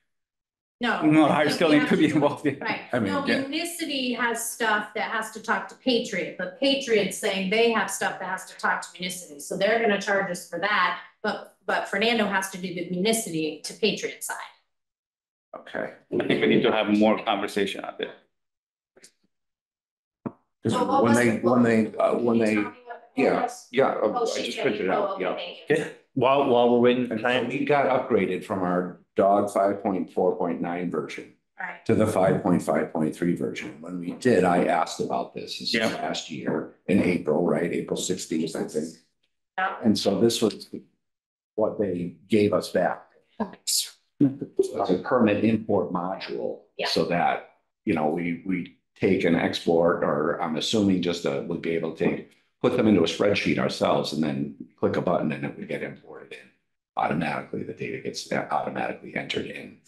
S6: No, I
S5: think
S6: still
S5: we
S6: need
S5: have
S6: to be
S5: do it.
S6: involved in.
S5: Right,
S1: I mean,
S5: no,
S1: yeah.
S5: Unicity has stuff that has to talk to Patriot, but Patriot's saying they have stuff that has to talk to Unicity, so they're gonna charge us for that. But Fernando has to do the Unicity to Patriot side.
S1: Okay.
S6: I think we need to have more conversation on it.
S1: Because
S5: So what
S1: when
S5: was
S1: they,
S5: it?
S1: when they,
S5: What
S1: when
S5: were
S1: they,
S5: you talking about?
S1: yeah, yeah,
S5: Oh,
S1: I
S5: she
S1: just
S5: did.
S1: printed it
S5: Oh,
S1: out,
S5: okay,
S1: yeah.
S5: thank you.
S3: Okay. While we're waiting,
S1: And so we got upgraded from our dog 5.4.9 version.
S5: Right.
S1: to the 5.5.3 version. When we did, I asked about this
S6: Yeah.
S1: last year in April, right? April 16th, I think.
S5: Yeah.
S1: And so this was what they gave us back. It's a permit import module.
S5: Yeah.
S1: So that, you know, we take and export, or I'm assuming just we'll be able to put them into a spreadsheet ourselves and then click a button and it would get imported in. Automatically, the data gets automatically entered in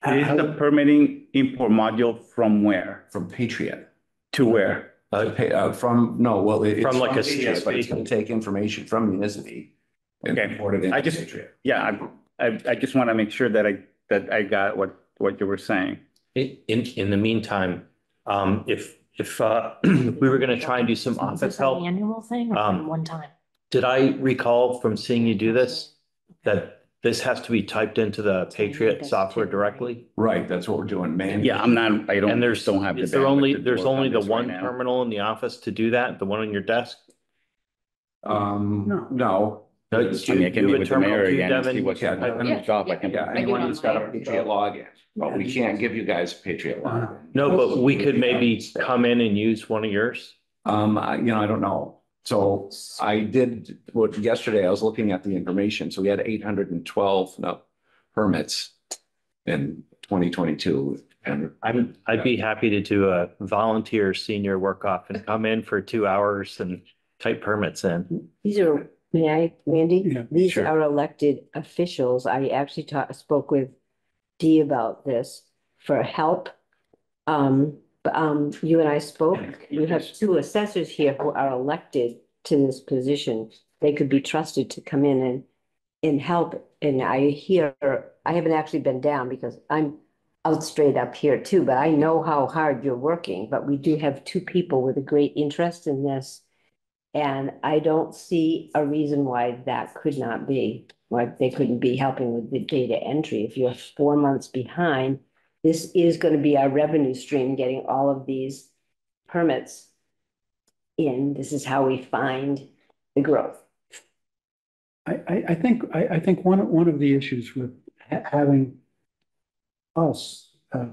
S6: Is the permitting import module from where
S1: from Patriot.
S6: to where?
S1: From, no, well, it's
S3: From like a
S1: Patriot, but it's
S3: CSV.
S1: gonna take information from Municipal and
S6: Okay.
S1: import it into
S6: I just-
S1: Patriot.
S6: Yeah, I just want to make sure that I got what you were saying.
S3: In the meantime, if we were gonna try and do some office help,
S5: Annual thing or
S3: Um,
S5: one time?
S3: did I recall from seeing you do this? That this has to be typed into the Patriot software directly?
S1: Right, that's what we're doing, man.
S6: Yeah, I
S3: And
S6: don't have the.
S3: is there
S6: bandwidth
S3: only,
S6: to
S3: there's
S6: work on
S3: only the
S6: this right
S3: one
S6: now.
S3: terminal in the office to do that, the one on your desk?
S1: No.
S3: No,
S6: I mean, I can
S3: you
S6: meet
S3: have a
S6: with the
S3: terminal
S6: mayor
S3: too,
S6: again and see
S3: Devin?
S6: what's
S1: Yeah,
S6: happening on the job. I can.
S1: Yeah, anyone who's got a Patriot login, but we can't give you guys a Patriot login.
S3: No, but we could maybe come in and use one of yours.
S1: I don't know. So I did, yesterday I was looking at the information. So we had 812 permits in 2022. And
S3: I'd be happy to do a volunteer senior work off and come in for 2 hours and type permits in.
S7: These are, may I, Randy?
S2: Yeah,
S7: These
S3: sure.
S7: are elected officials. I actually spoke with Dee about this for help. You and I spoke, we have two assessors here who are elected to this position. They could be trusted to come in and help. And I haven't actually been down because I'm out straight up here too, but I know how hard you're working, but we do have two people with a great interest in this. And I don't see a reason why that could not be, why they couldn't be helping with the data entry. If you're 4 months behind, this is going to be our revenue stream, getting all of these permits in. This is how we find the growth.
S2: I think one of the issues with having us,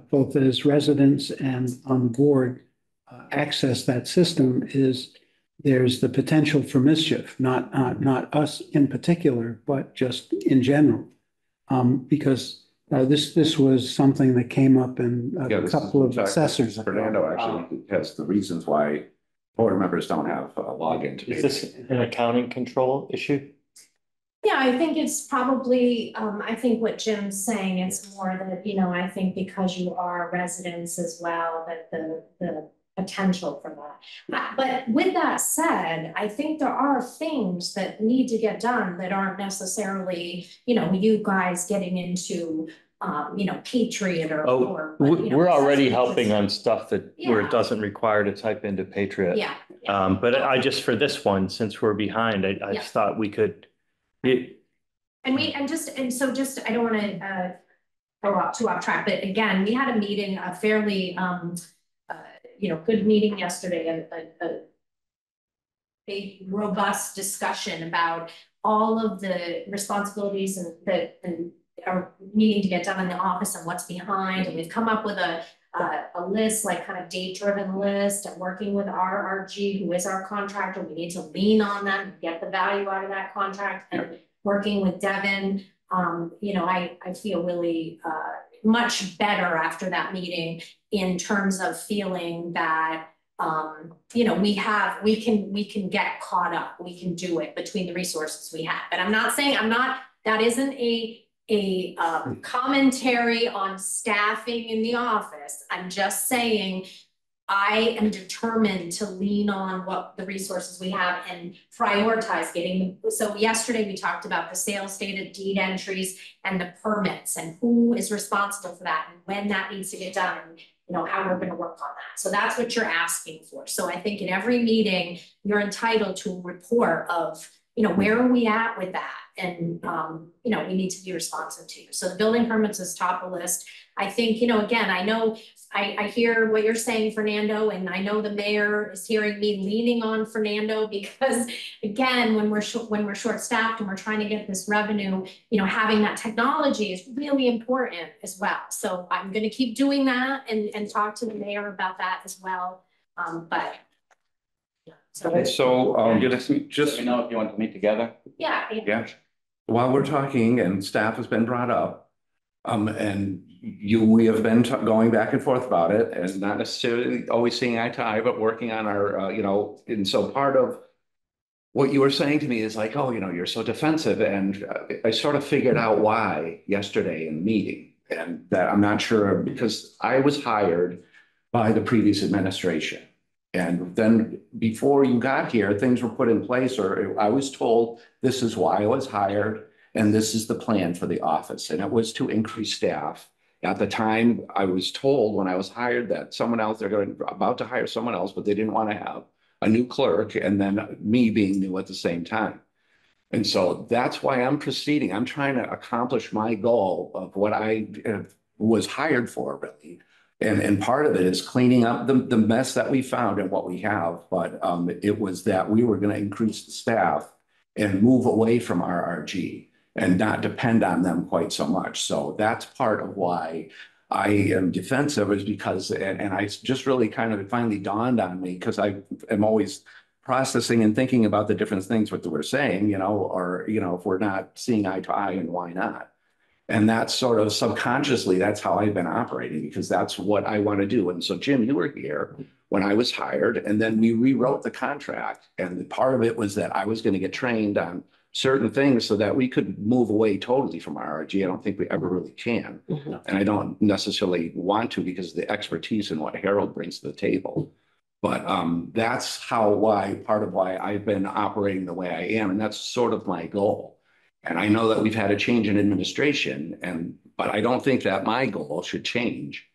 S2: both as residents and on the board, access that system is there's the potential for mischief, not us in particular, but just in general. Because this was something that came up in
S1: Yeah,
S2: a
S1: this
S2: couple
S1: is-
S2: of assessors.
S1: Fernando actually has the reasons why board members don't have a login to.
S3: Is this an accounting control issue?
S5: Yeah, I think it's probably, I think what Jim's saying, it's more that, I think because you are residents as well, that the potential for that. But with that said, I think there are things that need to get done that aren't necessarily, you guys getting into, Patriot or.
S3: Oh,
S5: or,
S3: we're already
S5: assessments.
S3: helping on stuff that where
S5: Yeah.
S3: it doesn't require to type into Patriot.
S5: Yeah.
S3: But I just, for this one, since we're behind, I
S5: Yeah.
S3: just thought we could.
S5: And so I don't want to go too off track, but again, we had a meeting, a fairly good meeting yesterday, a robust discussion about all of the responsibilities that are needing to get done in the office and what's behind, and we've come up with a list, like kind of date-driven list, and working with RRG, who is our contractor. We need to lean on them and get the value out of that contract, and working with Devin. I feel really much better after that meeting in terms of feeling that we can get caught up, we can do it between the resources we have. But that isn't a commentary on staffing in the office. I'm just saying I am determined to lean on what the resources we have and prioritize getting. So yesterday we talked about the sales data, deed entries, and the permits, and who is responsible for that and when that needs to get done, and how we're going to work on that. So that's what you're asking for. So I think in every meeting you're entitled to a report of where are we at with that? And, we need to be responsive to you. So the building permits is top of the list. I think, again, I know, I hear what you're saying, Fernando, and I know the mayor is hearing me leaning on Fernando because, again, when we're short-staffed and we're trying to get this revenue, having that technology is really important as well. So I'm going to keep doing that and talk to the mayor about that as well. But yeah,
S1: So
S6: Just let me know if you want to meet together.
S1: yeah, while we're talking and staff has been brought up, and we have been going back and forth about it and not necessarily always seeing eye to eye, but working on our, and so part of what you were saying to me is like, oh, you're so defensive. And I sort of figured out why yesterday in the meeting, and that I'm not sure because I was hired by the previous administration. And then before you got here, things were put in place, or I was told this is why I was hired and this is the plan for the office. And it was to increase staff. At the time, I was told when I was hired that they're about to hire someone else, but they didn't want to have a new clerk and then me being new at the same time. And so that's why I'm proceeding. I'm trying to accomplish my goal of what I was hired for, really. And part of it is cleaning up the mess that we found and what we have. But it was that we were going to increase the staff and move away from RRG and not depend on them quite so much. So that's part of why I am defensive, is because, and I just really kind of, it finally dawned on me, because I am always processing and thinking about the different things what we're saying, or, if we're not seeing eye to eye, and why not? And that's sort of subconsciously, that's how I've been operating, because that's what I want to do. And so, Jim, you were here when I was hired, and then we rewrote the contract. And part of it was that I was going to get trained on certain things so that we could move away totally from RRG. I don't think we ever really can. And I don't necessarily want to, because of the expertise and what Harold brings to the table. But that's part of why I've been operating the way I am. And that's sort of my goal. And I know that we've had a change in administration, but I don't think that my goal should change.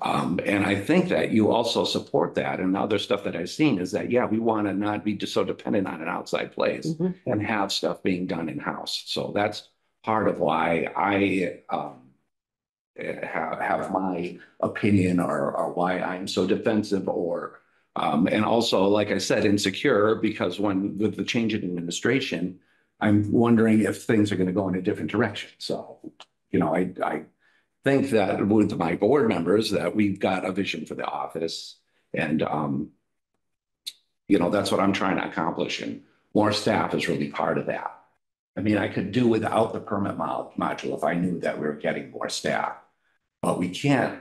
S1: And I think that you also support that. And other stuff that I've seen is that, yeah, we want to not be just so dependent on an outside place and have stuff being done in-house. So that's part of why I have my opinion, or why I'm so defensive, and also, like I said, insecure, because with the change in administration, I'm wondering if things are going to go in a different direction. So, I think that with my board members that we've got a vision for the office, and that's what I'm trying to accomplish, and more staff is really part of that. I mean, I could do without the permit module if I knew that we were getting more staff, but we can't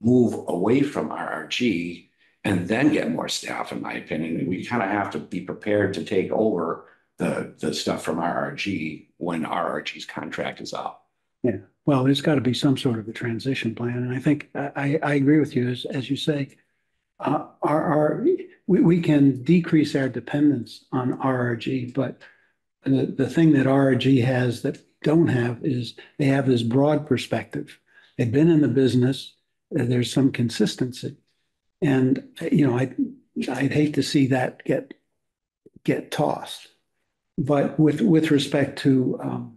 S1: move away from RRG and then get more staff, in my opinion. We kind of have to be prepared to take over the stuff from RRG when RRG's contract is up.
S2: Yeah, well, there's got to be some sort of a transition plan. And I think I agree with you, as you say, we can decrease our dependence on RRG, but the thing that RRG has that we don't have is they have this broad perspective. They've been in the business. There's some consistency. And, I'd hate to see that get tossed. But with respect to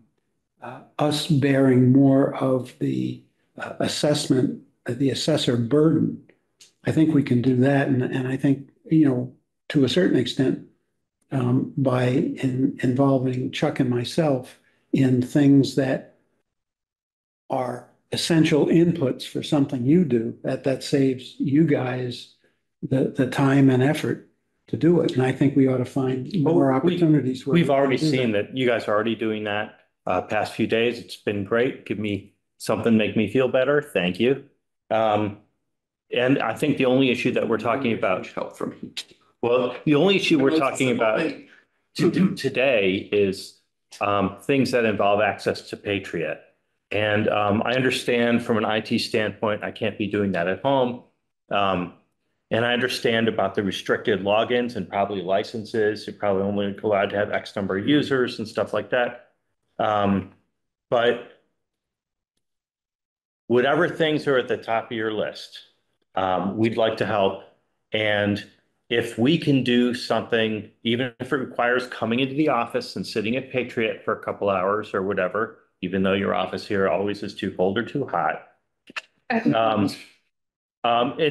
S2: us bearing more of the assessment, the assessor burden, I think we can do that. And I think, to a certain extent, by involving Chuck and myself in things that are essential inputs for something you do, that saves you guys the time and effort to do it. And I think we ought to find more opportunities.
S3: We've already seen that you guys are already doing that past few days. It's been great. Give me something, make me feel better. Thank you. And I think the only issue that we're talking about,
S1: help from me.
S3: well, the only issue we're talking about to do today is things that involve access to Patriot. And I understand from an IT standpoint, I can't be doing that at home. And I understand about the restricted logins and probably licenses. You're probably only allowed to have X number of users and stuff like that. But whatever things are at the top of your list, we'd like to help. And if we can do something, even if it requires coming into the office and sitting at Patriot for a couple hours or whatever, even though your office here always is too cold or too hot. And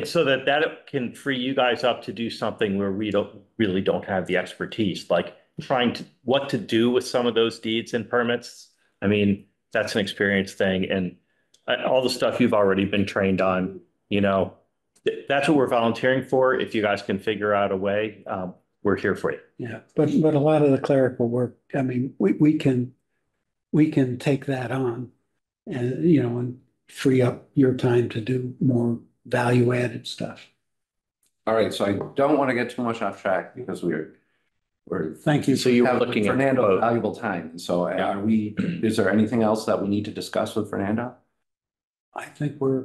S3: so that can free you guys up to do something where we really don't have the expertise, like what to do with some of those deeds and permits. I mean, that's an experience thing, and all the stuff you've already been trained on, that's what we're volunteering for. If you guys can figure out a way, we're here for you.
S2: Yeah, but a lot of the clerical work, I mean, we can take that on and, and free up your time to do more value added stuff.
S1: All right, so I don't want to get too much off track because we're.
S2: Thank you.
S3: So you were
S1: have
S3: looking at
S1: Fernando valuable time. And so is there anything else that we need to discuss with Fernando?
S2: I think we're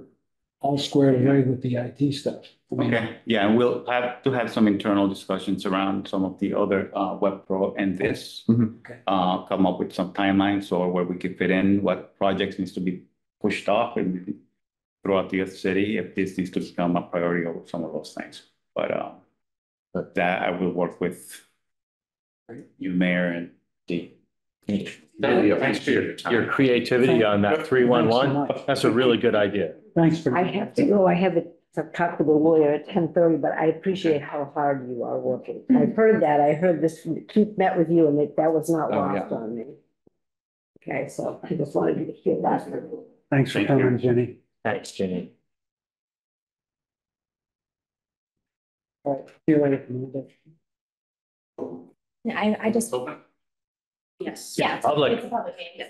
S2: all squared away with the IT stuff.
S6: Okay, yeah, and we'll have to have some internal discussions around some of the other web pro and this.
S2: Okay.
S6: Come up with some timelines or where we could fit in what projects needs to be pushed off and throughout the city if this needs to become a priority over some of those things. But that I will work with you, Mayor, and Dean.
S1: Thanks for your time.
S3: Your creativity on that 311, that's a really good idea.
S2: Thanks for.
S7: I have to go. I have to talk to the lawyer at 10:30, but I appreciate how hard you are working. I've heard that. I heard this, Keith met with you and that was not lost on me. Okay, so I just wanted you to hear that.
S2: Thanks for
S6: Thank
S2: coming,
S6: you.
S2: Jenny.
S3: Thanks, Jenny.
S2: All right, see you later, Amanda.
S5: I just,
S3: Yes.
S5: yeah.
S3: Public.
S5: It's a public meeting, yeah.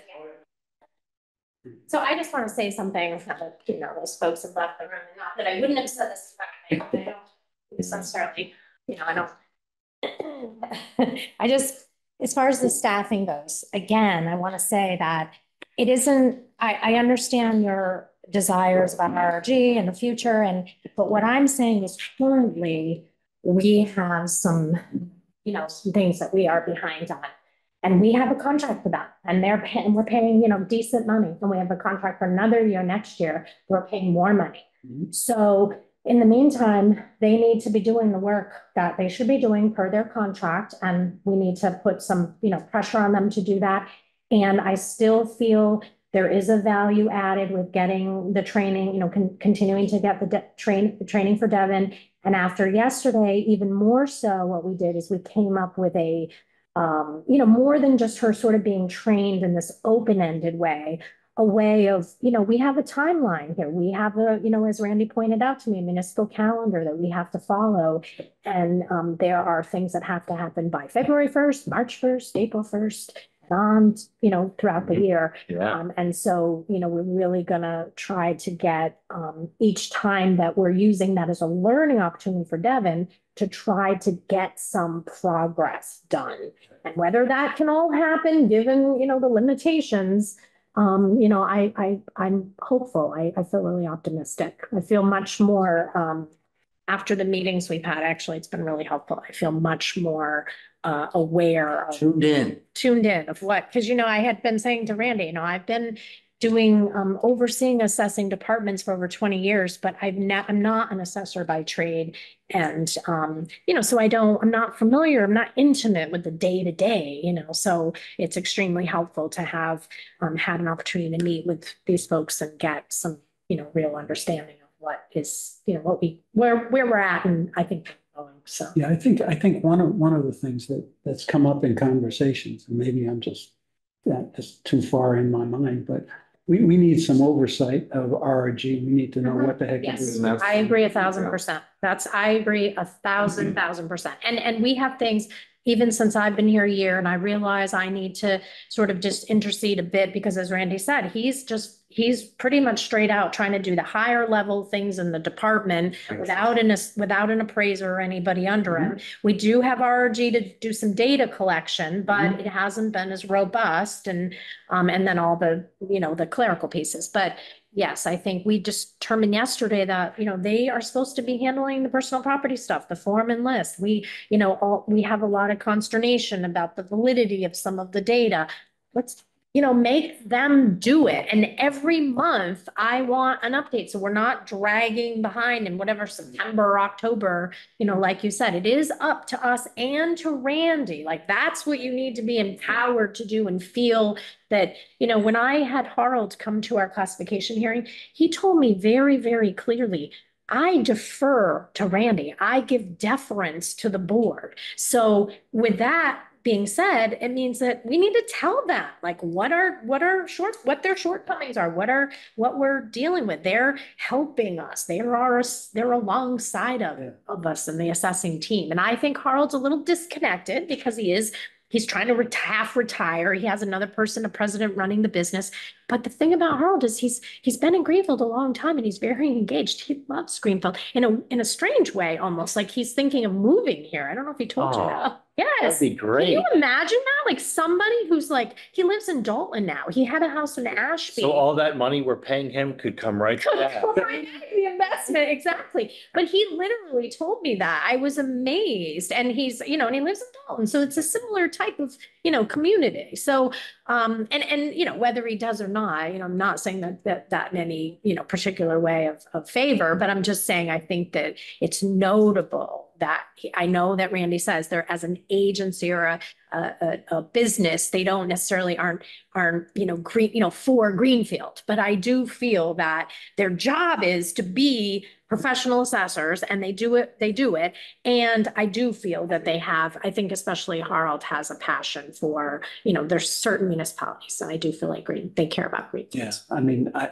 S5: So I just want to say something, now that, those folks have left the room, and not that I wouldn't have said this, I don't necessarily, I don't. I just, as far as the staffing goes, again, I want to say that it isn't, I understand your desires about RRG in the future, but what I'm saying is currently we have some, some things that we are behind on. And we have a contract with them and we're paying, decent money. And we have a contract for another year next year. We're paying more money. So in the meantime, they need to be doing the work that they should be doing per their contract. And we need to put some, pressure on them to do that. And I still feel there is a value added with getting the training, continuing to get the training for Devin. And after yesterday, even more so, what we did is we came up with a more than just her sort of being trained in this open-ended way, a way of, we have a timeline here. We have as Randy pointed out to me, a municipal calendar that we have to follow. And there are things that have to happen by February 1st, March 1st, April 1st, and throughout the year.
S3: Yeah.
S5: And so, we're really gonna try to get each time that we're using that as a learning opportunity for Devin to try to get some progress done. And whether that can all happen, given, the limitations, I'm hopeful. I feel really optimistic. I feel much more, after the meetings we've had, actually, it's been really helpful. I feel much more aware of
S1: Tuned in
S5: of what, because, I had been saying to Randy, I've been doing, overseeing assessing departments for over 20 years, but I'm not an assessor by trade. And, so I'm not familiar, I'm not intimate with the day to day, so it's extremely helpful to have had an opportunity to meet with these folks and get some, real understanding of what is, where we're at. And I think so.
S2: Yeah, I think one of the things that's come up in conversations, and maybe I'm just too far in my mind, but we need some oversight of RRG. We need to know what the heck.
S5: Yes,
S1: And that's-
S5: I agree 1,000%. I agree 1,000%. And we have things, even since I've been here a year, and I realize I need to sort of just intercede a bit because, as Randy said, he's pretty much straight out trying to do the higher level things in the department without an appraiser or anybody under him. We do have RRG to do some data collection, but it hasn't been as robust, and then all the, the clerical pieces. But yes, I think we just determined yesterday that, they are supposed to be handling the personal property stuff, the form and list. We have a lot of consternation about the validity of some of the data. Let's
S8: make them do it. And every month I want an update. So we're not dragging behind in whatever September or October, like you said, it is up to us and to Randy. Like that's what you need to be empowered to do and feel that, when I had Harold come to our classification hearing, he told me very, very clearly, I defer to Randy. I give deference to the board. So with that being said, it means that we need to tell them like what their shortcomings are, what we're dealing with. They're helping us. They're alongside of us in the assessing team. And I think Harold's a little disconnected because he's trying to half retire. He has another person, a president running the business. But the thing about Harold is he's been in Greenfield a long time and he's very engaged. He loves Greenfield in a strange way, almost like he's thinking of moving here. I don't know if he told you that. Yes.
S3: That'd be great.
S8: Can you imagine that? Like somebody who's like, he lives in Dalton now. He had a house in Ashby.
S3: So all that money we're paying him could come right back.
S8: The investment, exactly. But he literally told me that. I was amazed. And he's, and he lives in Dalton. So it's a similar type of, community. So, whether he does or not, I'm not saying that in any, particular way of favor, but I'm just saying, I think that it's notable that I know that Randy says they're as an agency or a business, they don't necessarily aren't for Greenfield, but I do feel that their job is to be professional assessors and they do it. And I do feel that I think especially Harold has a passion for, there's certain municipalities and I do feel like they care about Greenfield.
S2: Yes, I mean, I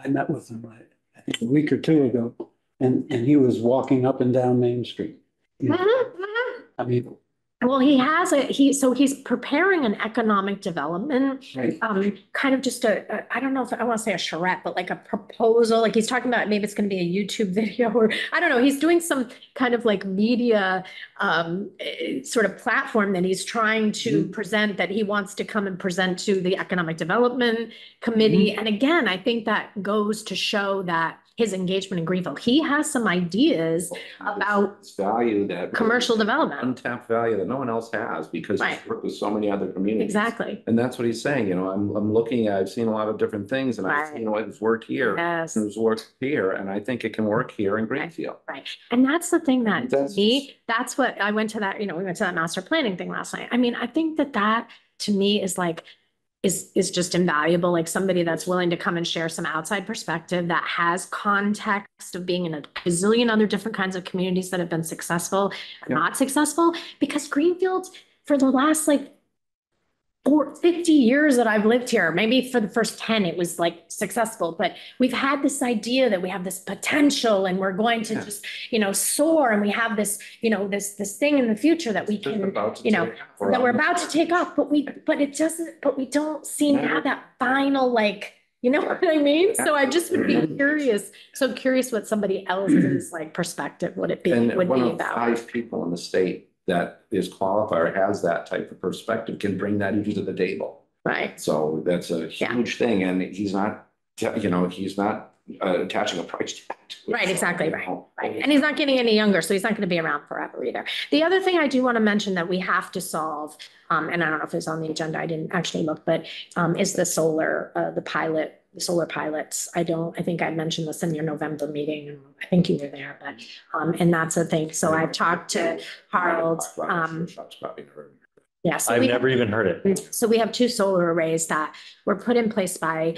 S2: met with him, I think a week or two ago, and he was walking up and down Main Street. I mean,
S8: well, so he's preparing an economic development,
S2: right.
S8: Kind of just I don't know if I want to say a charrette, but like a proposal, like he's talking about maybe it's going to be a YouTube video or I don't know. He's doing some kind of like media sort of platform that he's trying to present that he wants to come and present to the Economic Development Committee. And again, I think that goes to show that his engagement in Greenfield. He has some ideas about
S1: value that
S8: commercial development,
S1: untapped value that no one else has because he's worked with so many other communities.
S8: Exactly.
S1: And that's what he's saying. I'm looking, I've seen a lot of different things and I've seen it's worked here.
S8: Yes.
S1: It's worked here. And I think it can work here in Greenfield.
S8: Right. And that's the thing that to me, that's what I went to that, we went to that master planning thing last night. I mean, I think that to me is like, is just invaluable, like somebody that's willing to come and share some outside perspective that has context of being in a gazillion other different kinds of communities that have been successful or not successful, because Greenfield for the last 50 years that I've lived here, maybe for the first 10, it was like successful, but we've had this idea that we have this potential and we're going to just, soar. And we have this, this thing in the future that we can, that we're about to take off, but we don't seem to have that final, you know what I mean? So I just would be curious what somebody else's perspective would be
S1: one of
S8: about.
S1: 5 people in the state that is qualified or has that type of perspective can bring that into the table.
S8: Right.
S1: So that's a huge thing. And he's not, attaching a price tag to it.
S8: Right, exactly, right. And he's not getting any younger, so he's not going to be around forever either. The other thing I do want to mention that we have to solve, and I don't know if it's on the agenda, I didn't actually look, but is the solar, the solar pilots. I think I mentioned this in your November meeting. I think you were there, but, and that's a thing. So I've talked to Harold. Yeah. So
S3: I've never even heard it.
S8: So we have 2 solar arrays that were put in place by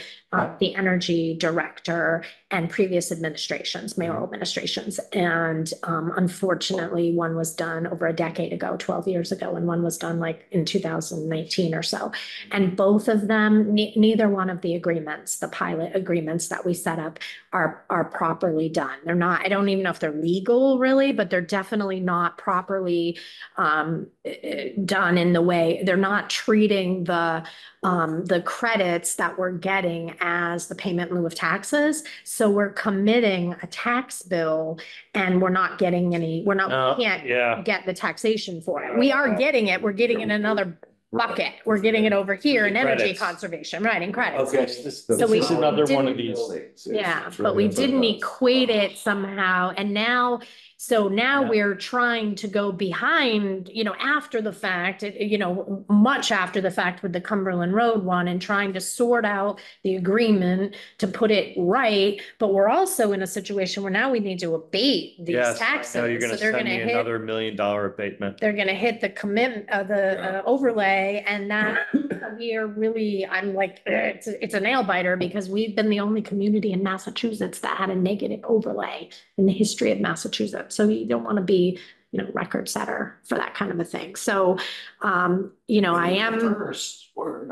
S8: the energy director and previous administrations, mayoral administrations. And unfortunately, one was done over a decade ago, 12 years ago, and one was done in 2019 or so. And both of them, neither one of the agreements, the pilot agreements that we set up are properly done. They're not, I don't even know if they're legal really, but they're definitely not properly done in the way, they're not treating the credits that we're getting as the payment in lieu of taxes. So we're committing a tax bill and we're not getting we can't get the taxation for it. We are getting it. We're getting in another bucket. We're getting it over here in energy conservation, right? In credits.
S3: Okay. So
S8: we
S3: this is another one of these.
S8: Yeah, but we didn't equate it somehow. And now, So now
S3: Yeah.
S8: we're trying to go behind, after the fact, much after the fact with the Cumberland Road one and trying to sort out the agreement to put it right. But we're also in a situation where now we need to abate these
S3: Yes, I
S8: taxes.
S3: know you're
S8: So
S3: gonna
S8: they're
S3: send me
S8: gonna hit,
S3: another $1 million abatement.
S8: they're gonna hit the commitment, overlay, and that we are really, I'm like, it's a nail biter because we've been the only community in Massachusetts that had a negative overlay in the history of Massachusetts. So you don't want to be, record setter for that kind of a thing. So, I am.
S1: First, we're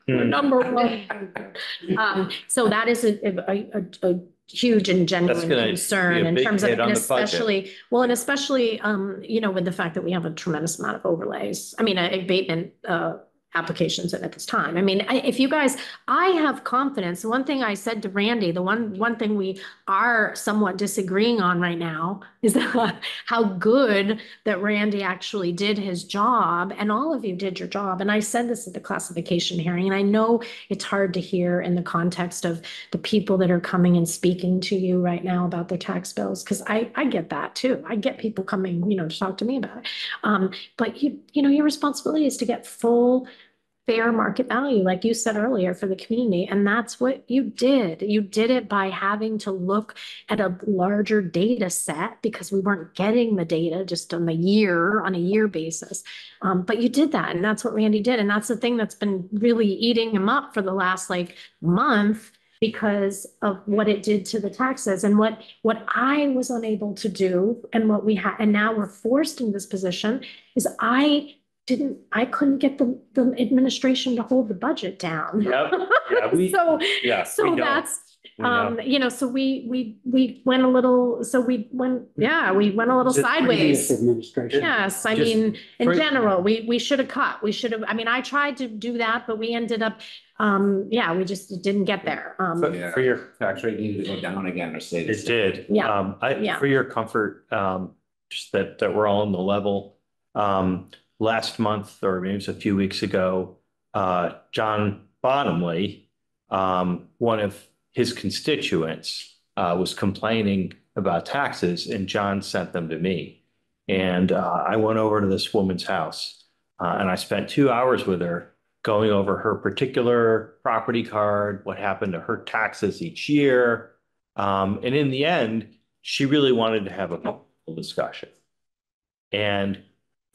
S8: Number one. So that is a huge and genuine
S3: gonna
S8: concern
S3: be a
S8: in
S3: big
S8: terms of,
S3: hit on
S8: and
S3: the budget.
S8: especially, well, and especially, with the fact that we have a tremendous amount of overlays, abatement, applications at this time. If you guys, I have confidence. One thing I said to Randy, the one thing we are somewhat disagreeing on right now is how good that Randy actually did his job, and all of you did your job. And I said this at the classification hearing, and I know it's hard to hear in the context of the people that are coming and speaking to you right now about their tax bills, because I get that too. I get people coming, to talk to me about it. But your responsibility is to get full fair market value, like you said earlier, for the community. And that's what you did. You did it by having to look at a larger data set because we weren't getting the data just on a year basis. But you did that. And that's what Randy did. And that's the thing that's been really eating him up for the last month because of what it did to the taxes and what I was unable to do and what we had. And now we're forced in this position is I couldn't get the administration to hold the budget down.
S3: Yep. Yeah,
S8: So that's, so we went a little, we went a little
S2: Is it previous
S8: sideways.
S2: administration?
S8: Yes,
S3: Just
S8: in
S3: for-
S8: general, we should have cut. I tried to do that, but we ended up, we just didn't get there.
S1: Yeah.
S3: For your,
S1: Tax rate needed to go down again or stay the
S3: it
S1: same.
S3: did.
S8: Yeah. Yeah.
S3: For your comfort, just that we're all on the level. Last month, or maybe it was a few weeks ago, John Bottomley, one of his constituents, was complaining about taxes, and John sent them to me. And I went over to this woman's house, and I spent 2 hours with her going over her particular property card, what happened to her taxes each year. And in the end, she really wanted to have a full discussion. And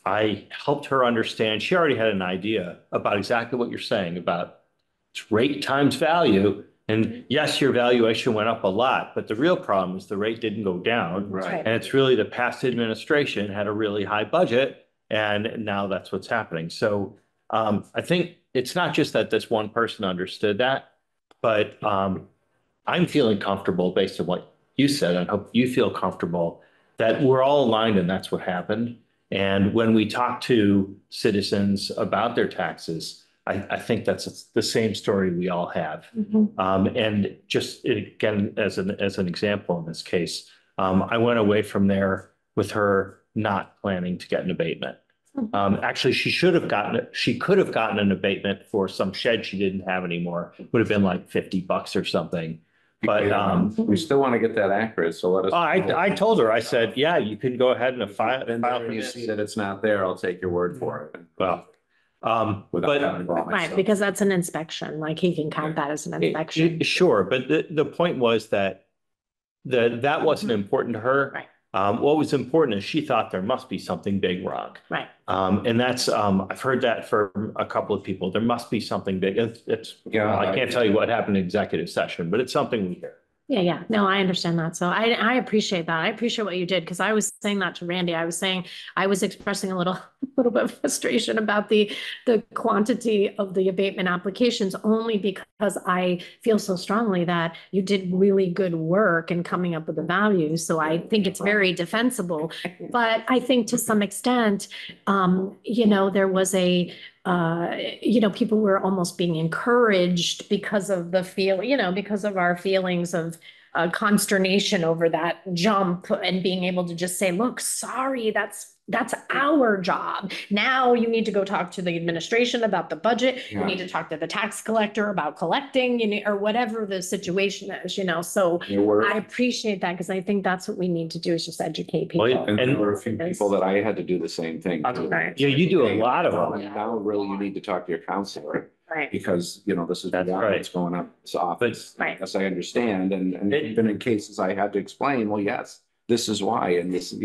S3: I helped her understand. She already had an idea about exactly what you're saying about rate times value. And yes, your valuation went up a lot, but the real problem is the rate didn't go down.
S1: Right.
S3: And it's really the past administration had a really high budget, and now that's what's happening. So I think it's not just that this one person understood that, but I'm feeling comfortable based on what you said, and hope you feel comfortable that we're all aligned and that's what happened. And when we talk to citizens about their taxes, I think that's the same story we all have. And just again, as an example in this case, I went away from there with her not planning to get an abatement. Actually, she could have gotten an abatement for some shed she didn't have anymore. It would have been like $50 or something. But
S1: we still want to get that accurate, so let us.
S3: I told her, I said, yeah, you can go ahead and file.
S1: And then when you see that it's not there, I'll take your word for it.
S3: Well,
S1: Without having to vomit,
S8: Right,
S1: so.
S8: because that's an inspection, he can count that as an inspection.
S3: Sure, but the point was that that wasn't important to her.
S8: Right.
S3: What was important is she thought there must be something big wrong.
S8: Right.
S3: And that's, I've heard that from a couple of people. There must be something big.
S1: Yeah.
S3: I can't tell you what happened in executive session, but it's something we hear.
S8: Yeah. No, I understand that. So I appreciate that. I appreciate what you did because I was saying that to Randy. I was expressing a little bit of frustration about the quantity of the abatement applications only because I feel so strongly that you did really good work in coming up with the values. So I think it's very defensible. But I think to some extent, there was people were almost being encouraged because of because of our feelings of consternation over that jump and being able to just say, look, sorry, that's That's our job. Now you need to go talk to the administration about the budget. You
S1: Yeah.
S8: need to talk to the tax collector about collecting, or whatever the situation is, so
S1: There were,
S8: I appreciate that because I think that's what we need to do is just educate people.
S3: Well,
S1: and there
S3: and-
S1: were a few people that I had to do the same thing. too.
S8: Right.
S3: Yeah, you do a lot of them.
S1: And now really you need to talk to your counselor
S8: Right.
S1: because, this is
S3: That's
S1: beyond
S3: right.
S1: what's going on in this office.
S8: Right.
S1: Yes, I understand. And
S3: It-
S1: even in cases I had to explain, well, yes, this is why. And this,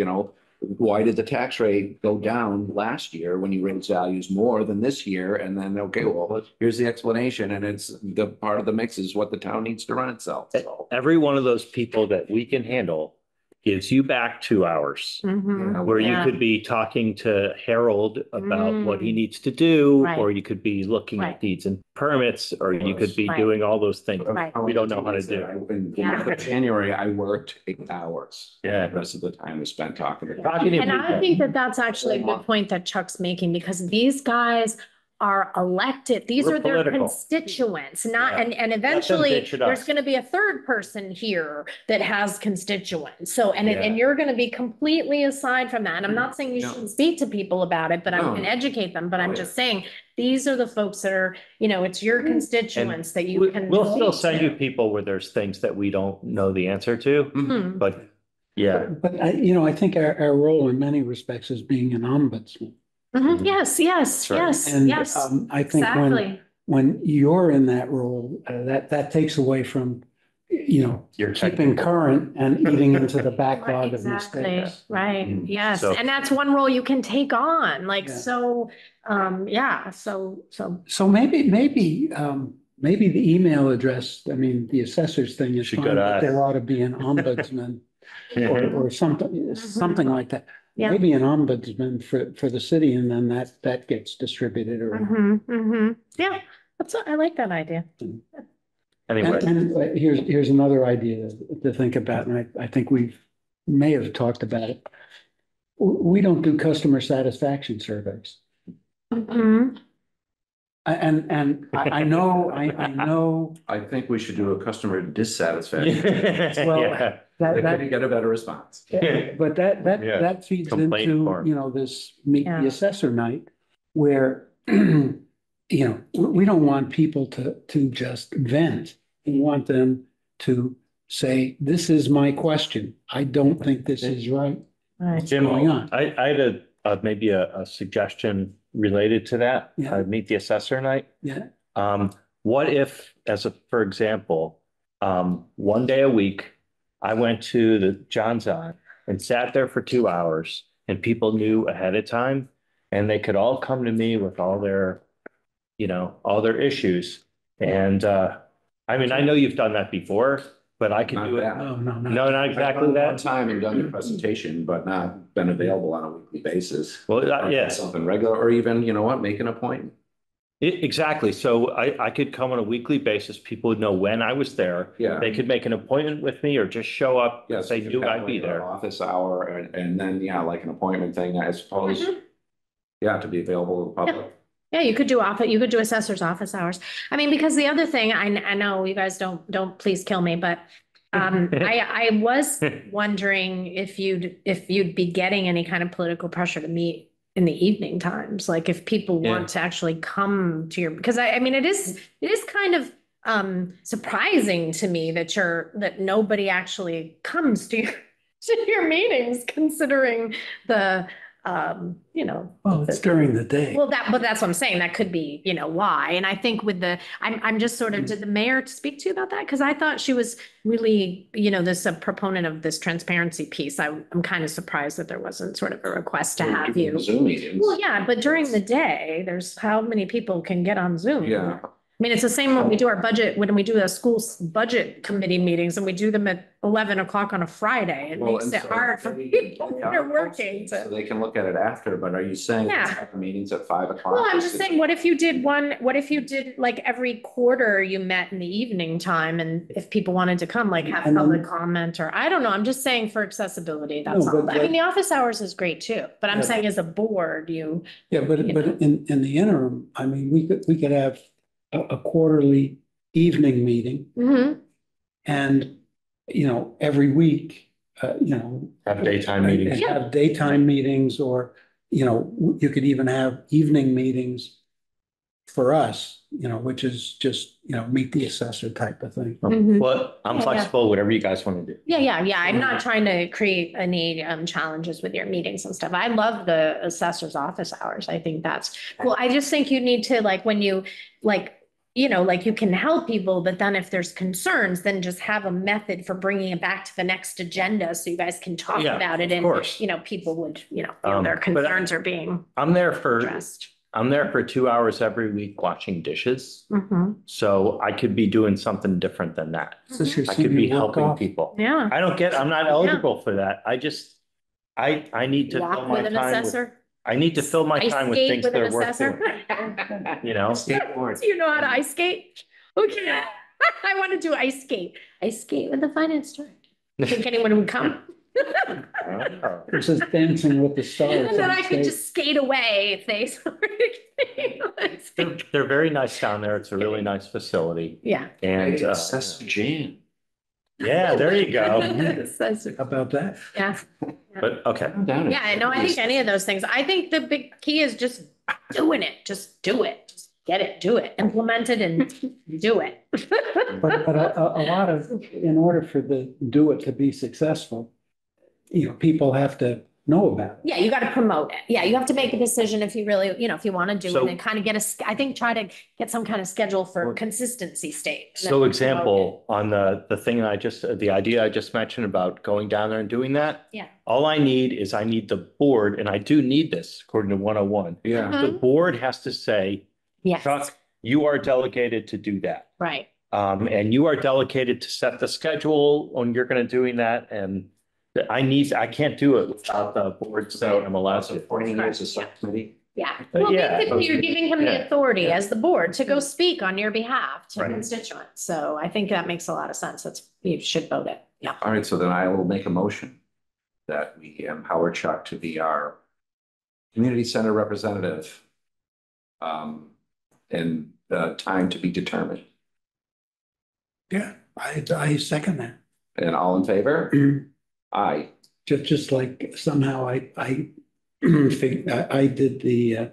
S1: why did the tax rate go down last year when you raised values more than this year? And then, okay, well, here's the explanation. And it's the part of the mix is what the town needs to run itself. So.
S3: Every one of those people that we can handle gives you back 2 hours.
S8: Mhm.
S3: Where you
S8: Yeah.
S3: could be talking to Harold about what he needs to do,
S8: Right.
S3: or you could be looking
S8: Right.
S3: at deeds and permits, or you could be
S8: Right.
S3: doing all those things.
S8: Right.
S3: We don't know how to do.
S1: In
S8: Yeah.
S1: January, I worked 8 hours.
S3: Yeah.
S1: The rest of the time was spent talking to.
S3: Talking to
S8: And I think that that's actually a good point that Chuck's making, because these guys are elected. These
S3: We're
S8: are their
S3: political.
S8: constituents, not,
S3: Yeah.
S8: and
S3: them
S8: eventually
S3: bitch it up.
S8: there's gonna be a third person here that has constituents. So, and
S3: Yeah.
S8: you're gonna be completely aside from that. And I'm not saying you
S1: No.
S8: shouldn't speak to people about it, but I
S1: No.
S8: can educate them. But I'm
S1: Oh,
S8: just saying, these are the folks that are, it's your constituents that you can.
S3: We'll still
S8: speak
S3: send
S8: to.
S3: you people where there's things that we don't know the answer to,
S8: Hmm.
S3: but yeah.
S2: But I think our role in many respects is being an ombudsman.
S8: Mhm. Yes, yes,
S3: right.
S8: yes,
S2: And
S8: yes,
S2: I think
S8: exactly.
S2: when you're in that role, that takes away from,
S3: Your
S2: keeping
S3: technical-
S2: current and eating into the
S8: Right,
S2: backlog of
S8: exactly,
S2: mistakes.
S8: right,
S3: Mm.
S8: yes,
S3: So-
S8: and that's one role you can take on, like,
S2: Yeah.
S8: so, so.
S2: So maybe the email address, the assessor's thing is
S3: Should
S2: fine,
S3: go to
S2: but
S3: us.
S2: there ought to be an ombudsman or something like that.
S8: Yeah.
S2: Maybe an ombudsman for the city, and then that gets distributed around.
S8: Yeah, I like that idea.
S3: Anyway,
S2: And here's another idea to think about, and I think we may have talked about it. We don't do customer satisfaction surveys.
S8: Mhm.
S2: And I know
S1: I think we should do a customer dissatisfaction.
S2: Well,
S3: yeah,
S2: that,
S1: Get a better response.
S2: but that
S3: Yeah.
S2: feeds
S3: Complaint
S2: into,
S3: form.
S2: this meet
S8: Yeah.
S2: the assessor night where, we don't want people to just vent. We want them to say, this is my question. I don't think this is right.
S8: Right.
S3: Jim,
S2: going on?
S3: I had maybe a suggestion related to that.
S2: Yeah.
S3: Meet the assessor night.
S2: Yeah.
S3: What if, for example, one day a week, I went to the John's On and sat there for 2 hours and people knew ahead of time and they could all come to me with all their issues. And, I know you've done that before, but I could
S1: Not
S3: do it.
S1: that.
S2: No,
S3: No, not exactly
S1: One
S3: that.
S1: time and done the presentation, but not been available on a weekly basis.
S3: Well, yes.
S1: Something regular, or even, make an appointment.
S3: Exactly. So I could come on a weekly basis. People would know when I was there.
S1: Yeah.
S3: They could make an appointment with me or just show up if
S1: Yes.
S3: they
S1: you
S3: knew
S1: have
S3: I'd be
S1: like an
S3: there.
S1: Office hour and then, like an appointment thing, I suppose. Yeah, to be available to the public.
S8: Yeah, you could do assessor's office hours. Because the other thing, I know you guys don't please kill me, but I was wondering if you'd be getting any kind of political pressure to meet in the evening times, like if people
S3: Yeah.
S8: want to actually come to your, because it is kind of surprising to me that nobody actually comes to your meetings, considering the
S2: well, it's during the day.
S8: well, but that's what I'm saying. That could be, why. And I think I'm just sort of, did the mayor speak to you about that? Because I thought she was really, this a proponent of this transparency piece. I'm kind of surprised that there wasn't sort of a request to have you.
S1: Zoom meetings.
S8: Well, yeah, but during the day, there's how many people can get on Zoom?
S1: Yeah.
S8: It's the same when we do our budget, when we do the school's budget committee meetings and we do them at 11 o'clock on a Friday. It
S1: Well,
S8: makes
S1: and
S8: it
S1: so
S8: hard for
S1: they-
S8: people that are working
S1: So
S8: to.
S1: they can look at it after, but are you saying
S8: Yeah.
S1: have meetings at 5 o'clock?
S8: Well, I'm just saying, what if you did like every quarter you met in the evening time and if people wanted to come, like have
S2: And then-
S8: public comment or I don't know, I'm just saying for accessibility, that's
S2: No,
S8: all.
S2: but
S8: The office hours is great too, but I'm
S2: Yeah.
S8: saying as a board,
S2: Yeah, but in the interim, we could have a quarterly evening meeting,
S8: Mhm.
S2: and every week you know.
S3: Have daytime meetings.
S2: and Have daytime meetings, or, you know, you could even have evening meetings for us, you know, which is just, you know, meet the assessor type of thing.
S8: Mhm.
S3: Well, I'm
S8: Yeah, yeah.
S3: flexible, whatever you guys want to do.
S8: Yeah. I'm not trying to create any challenges with your meetings and stuff. I love the assessor's office hours. I think that's cool. I just think you need to, like, when you like, you know, like, you can help people, but then if there's concerns, then just have a method for bringing it back to the next agenda so you guys can talk
S3: Yeah,
S8: about it.
S3: of
S8: And,
S3: course.
S8: you know, people would, you know, feel their
S3: But
S8: concerns are being
S3: I'm there for
S8: addressed.
S3: 2 hours every week washing dishes.
S8: Mhm.
S3: So I could be doing something different than that.
S2: Is this your
S3: I could be
S2: senior work
S3: helping
S2: off?
S3: people.
S8: Yeah.
S3: I'm not eligible for that. I need to fill
S8: Walk
S3: my
S8: with an
S3: time with,
S8: assessor.
S3: I need to fill my
S8: Ice
S3: time with
S8: skate
S3: things
S8: with
S3: that
S8: an
S3: are worth
S8: assessor.
S3: doing, you know?
S1: Skateboard.
S8: Do you know how to ice skate? Okay. I want to do ice skate. Ice skate with the finance director. Think anyone would come?
S2: This is Dancing with the Stars.
S8: And then
S2: on
S8: I could
S2: stage.
S8: just skate away if they.
S3: They're very nice down there. It's a really nice facility.
S8: Yeah.
S3: And,
S1: Assessor Jan.
S3: yeah, there you go.
S2: How about that?
S8: Yeah.
S3: But, okay.
S8: Yeah, no, I think any of those things. I think the big key is just doing it. Just do it. Just get it, do it, implement it and do it.
S2: But a lot of, in order for the do it to be successful, you know, people have to know about it.
S8: Yeah, you got to promote it. Yeah, you have to make a decision if you really, you know, if you want to do
S3: So-
S8: it and kind of I think try to get some kind of schedule for consistency state.
S3: So example, on the thing that the idea I just mentioned about going down there and doing that.
S8: Yeah.
S3: All I need the board, and I do need this according to 101.
S1: Yeah.
S3: The board has to say,
S8: Yes,
S3: Chuck, you are delegated to do that.
S8: right.
S3: And you are delegated to set the schedule when you're going to doing that. And I can't do it without the board saying I'm allowed to.
S1: Appointing you as a subcommittee.
S8: Yeah.
S3: But
S8: Well,
S3: yeah.
S8: basically, you're giving him the
S3: Yeah.
S8: authority as the board to go speak on your behalf to
S3: Right.
S8: constituents. So I think that makes a lot of sense. You should vote it. Yeah.
S1: All right, so then I will make a motion that we empower Chuck to be our community center representative. And time to be determined.
S2: Yeah, I second that.
S1: And all in favor? Aye.
S2: Just like somehow I did the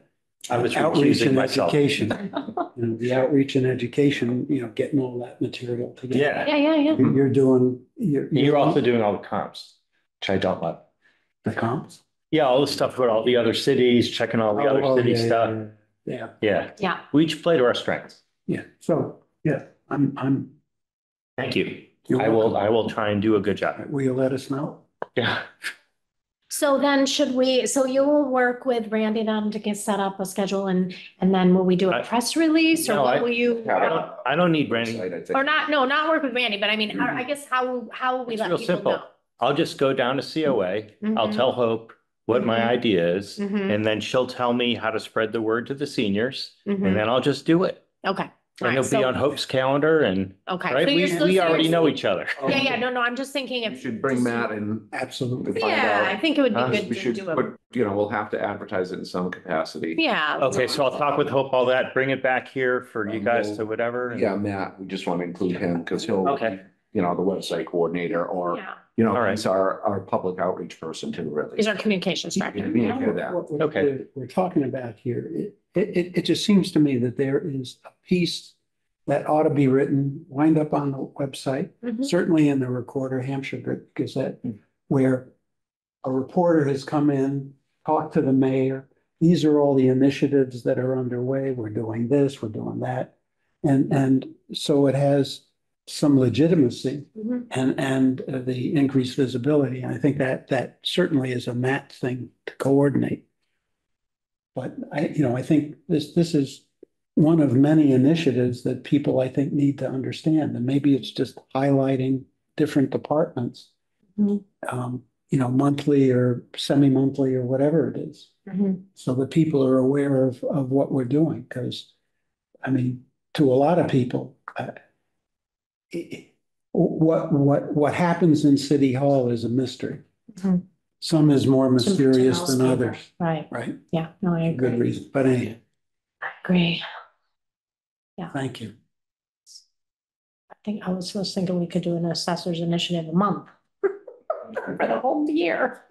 S3: I was
S2: outreach
S3: recusing
S2: and
S3: myself.
S2: education. You know, the outreach and education, you know, getting all that material together.
S3: Yeah.
S8: Yeah.
S2: You're doing,
S3: You're also doing all the comps, which I don't love.
S2: the comps.
S3: Yeah, all the stuff about all the other cities, checking all the other
S2: Oh,
S3: city
S2: yeah,
S3: stuff.
S2: Yeah,
S3: Yeah,
S8: Yeah.
S3: we each play to our strengths.
S2: yeah. So, yeah, I'm,
S3: Thank you.
S2: you're
S3: I
S2: welcome.
S3: will try and do a good job.
S2: Will you let us know?
S3: Yeah.
S8: So then so you will work with Randy then to get set up a schedule and then will we do a press release or
S3: No,
S8: what will you?
S3: I don't need Randy.
S1: I think.
S8: Or not work with Randy, but I mean, I guess how will we
S3: It's
S8: let
S3: real
S8: people
S3: simple.
S8: know?
S3: I'll just go down to COA. I'll
S8: Mhm.
S3: tell Hope what my
S8: Mhm.
S3: idea is,
S8: Mhm.
S3: and then she'll tell me how to spread the word to the seniors,
S8: Mhm.
S3: and then I'll just do it.
S8: Okay. All
S3: And
S8: right,
S3: it'll be
S8: so-
S3: on Hope's calendar and,
S8: Okay.
S3: right,
S8: So you're still
S3: we already know
S8: serious-
S3: each other.
S8: Yeah, no, I'm just thinking
S1: You
S8: if.
S1: should bring Matt in.
S2: Absolutely.
S1: Find
S8: Yeah,
S1: out.
S8: I think it would be
S3: Huh?
S8: good
S1: We
S8: to
S1: should
S8: do a,
S1: put, we'll have to advertise it in some capacity.
S8: yeah.
S3: Okay, so I'll talk with Hope, all that, bring it back here for you guys to whatever. and-
S1: Yeah, Matt, we just want to include him because he'll,
S3: Okay.
S1: the website coordinator or,
S8: Yeah,
S3: All right.
S1: he's our public outreach person too, really.
S8: he's our communications director.
S1: Yeah, we hear that.
S3: Okay.
S2: We're talking about here, it just seems to me that there is a piece that ought to be written, wind up on the website,
S8: Mhm.
S2: certainly in the Recorder Hampshire Gazette, where a reporter has come in, talked to the mayor. These are all the initiatives that are underway. We're doing this, we're doing that. And so it has some legitimacy
S8: Mhm.
S2: and the increased visibility. And I think that certainly is a Matt thing to coordinate. But I think this is one of many initiatives that people, I think, need to understand. And maybe it's just highlighting different departments,
S8: Mhm.
S2: Monthly or semi-monthly or whatever it is.
S8: Mhm.
S2: So that people are aware of what we're doing. Because, I mean, to a lot of people, what happens in City Hall is a mystery.
S8: Mhm.
S2: Some is more
S8: To
S2: mysterious
S8: most
S2: than
S8: people.
S2: others,
S8: Right,
S2: right?
S8: yeah, no, I
S2: For good
S8: agree.
S2: reason. But anyway,
S8: I agree.
S2: thank you.
S8: I think I was thinking we could do an assessors initiative a month. for the whole year.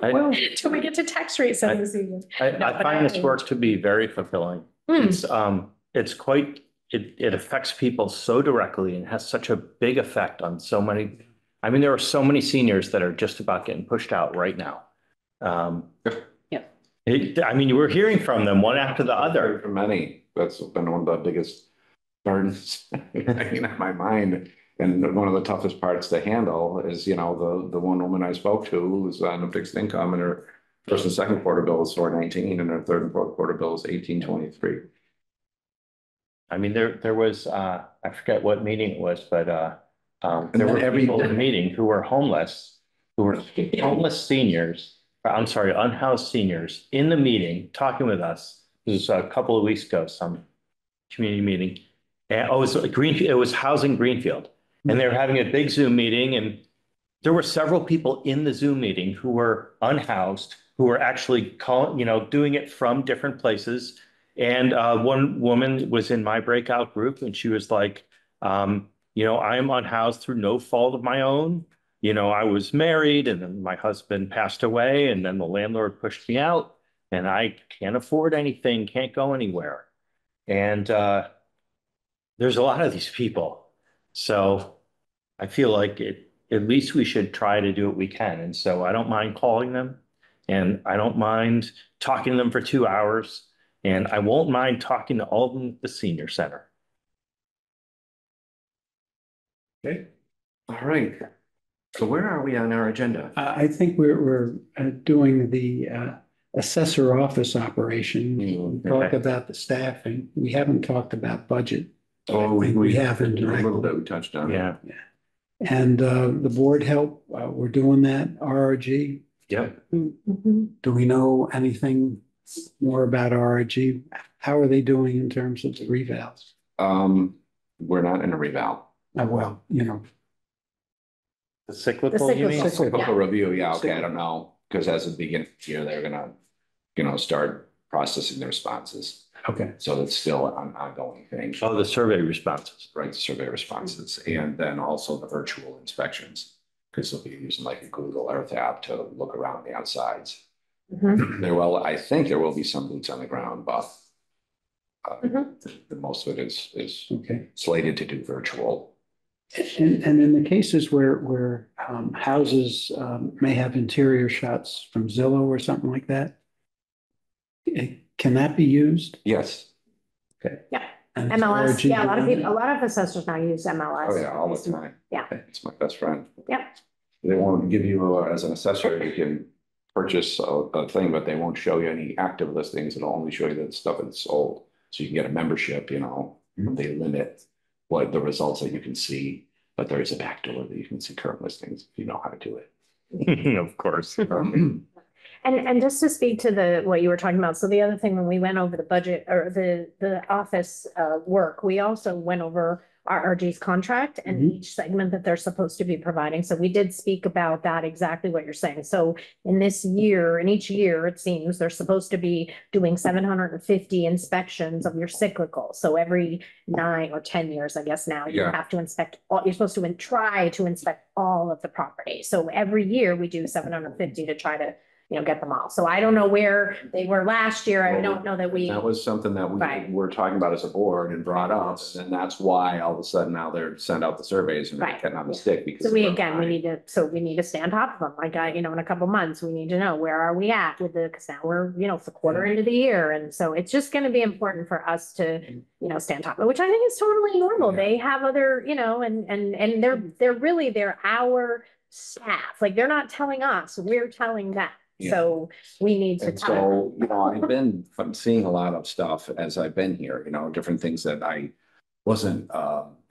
S3: I,
S8: Till we get to tax rate season.
S3: I find this work to be very fulfilling. It's quite, it affects people so directly and has such a big effect on so many. I mean, there are so many seniors that are just about getting pushed out right now. I mean, we're hearing from them one after the other.
S1: For many, that's been one of the biggest burdens in my mind. And one of the toughest parts to handle is, you know, the one woman I spoke to who was on a fixed income and her first and second quarter bill was 419 and her third and fourth quarter bill was 1823.
S3: I mean, there was, I forget what meeting it was, but there were people in the meeting who were homeless seniors, I'm sorry, unhoused seniors in the meeting talking with us. It was a couple of weeks ago, some community meeting. And it was Housing Greenfield. And they were having a big Zoom meeting, and there were several people in the Zoom meeting who were unhoused, who were actually calling, you know, doing it from different places. And one woman was in my breakout group, and she was like, you know, I am unhoused through no fault of my own. You know, I was married and then my husband passed away and then the landlord pushed me out and I can't afford anything, can't go anywhere. And there's a lot of these people. So I feel like at least we should try to do what we can. And so I don't mind calling them and I don't mind talking to them for 2 hours. And I won't mind talking to all of them at the senior center.
S1: Okay. All right. So where are we on our agenda?
S2: I think we're doing the assessor office operation. We talked about the staffing. We haven't talked about budget.
S1: Oh,
S2: we haven't
S1: a little
S2: directly.
S1: bit. We touched on.
S3: Yeah.
S2: And the board help, we're doing that, RRG.
S3: Yep.
S2: Do we know anything more about RRG? How are they doing in terms of the revals?
S1: We're not in a reval.
S2: Well, you know.
S3: The cyclical, you mean?
S1: Cyclical review, yeah, okay, I don't know, because as of the beginning of the year, they're gonna, you know, start processing the responses.
S2: Okay.
S1: So it's still an ongoing thing.
S3: Oh, the survey responses.
S1: Right, the survey responses, and then also the virtual inspections, because they'll be using like a Google Earth app to look around the outsides. I think there will be some boots on the ground, but the most of it is
S2: Okay.
S1: slated to do virtual.
S2: And in the cases where houses may have interior shots from Zillow or something like that, can that be used?
S1: Yes.
S2: Okay.
S8: Yeah.
S2: And
S8: MLS,
S2: RRG
S8: yeah, a lot of
S2: doing
S8: people, a lot of assessors now use MLS.
S1: Oh, yeah, all the time.
S8: Yeah.
S1: It's my best friend.
S8: Yep.
S1: They won't give you, as an assessor, you can purchase a thing, but they won't show you any active listings. It'll only show you the stuff that's sold. So you can get a membership, you know, they limit what the results that you can see, but there is a backdoor that you can see current listings if you know how to do it.
S3: Of course.
S8: And just to speak to what you were talking about, so the other thing, when we went over the budget or the office work, we also went over RRG's contract and each segment that they're supposed to be providing. So we did speak about that, exactly what you're saying. So in this year, in each year, it seems they're supposed to be doing 750 inspections of your cyclical. So every 9 or 10 years, I guess now, you have to inspect all, you're supposed to try to inspect all of the property. So every year we do 750 to try to, you know, get them all. So I don't know where they were last year. I don't know that
S1: That was something that we were talking about as a board and brought up, and that's why all of a sudden now they're send out the surveys and they're getting on the stick because.
S8: So we need to stay on top of them. Like you know, in a couple months, we need to know where are we at with because now we're, you know, it's a quarter into the year. And so it's just going to be important for us to, you know, stay on top of it, which I think is totally normal.
S1: Yeah.
S8: They have other, you know, and they're our staff. Like they're not telling us, we're telling them.
S1: Yeah.
S8: So we need to.
S1: And so, you know, I'm seeing a lot of stuff as I've been here, you know, different things that I wasn't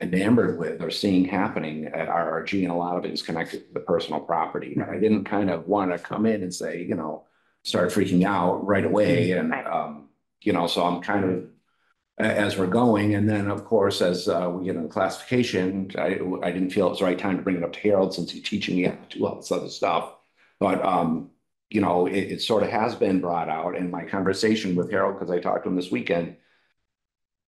S1: enamored with or seeing happening at RRG, and a lot of it is connected to the personal property. I didn't kind of want to come in and say, you know, start freaking out right away. And, you know, so I'm kind of, as we're going, and then of course, as we get into classification, I didn't feel it was the right time to bring it up to Harold since he's teaching me how to do all this other stuff. But, you know, it sort of has been brought out in my conversation with Harold, because I talked to him this weekend.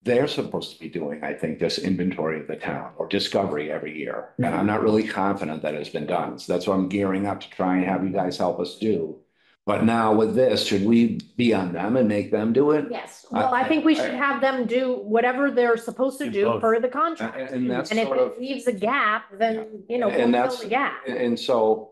S1: they're supposed to be doing, I think, this inventory of the town or discovery every year. And I'm not really confident that it's been done. So that's what I'm gearing up to try and have you guys help us do. But now with this, should we be on them and make them do it?
S8: Yes, well, I think we should have them do whatever they're supposed to
S3: Do
S8: do
S3: both.
S8: per the contract.
S1: And that's
S8: And if
S1: sort of,
S8: it leaves a gap, then, you know,
S1: and
S8: we'll fill
S1: that's,
S8: the gap.
S1: and so,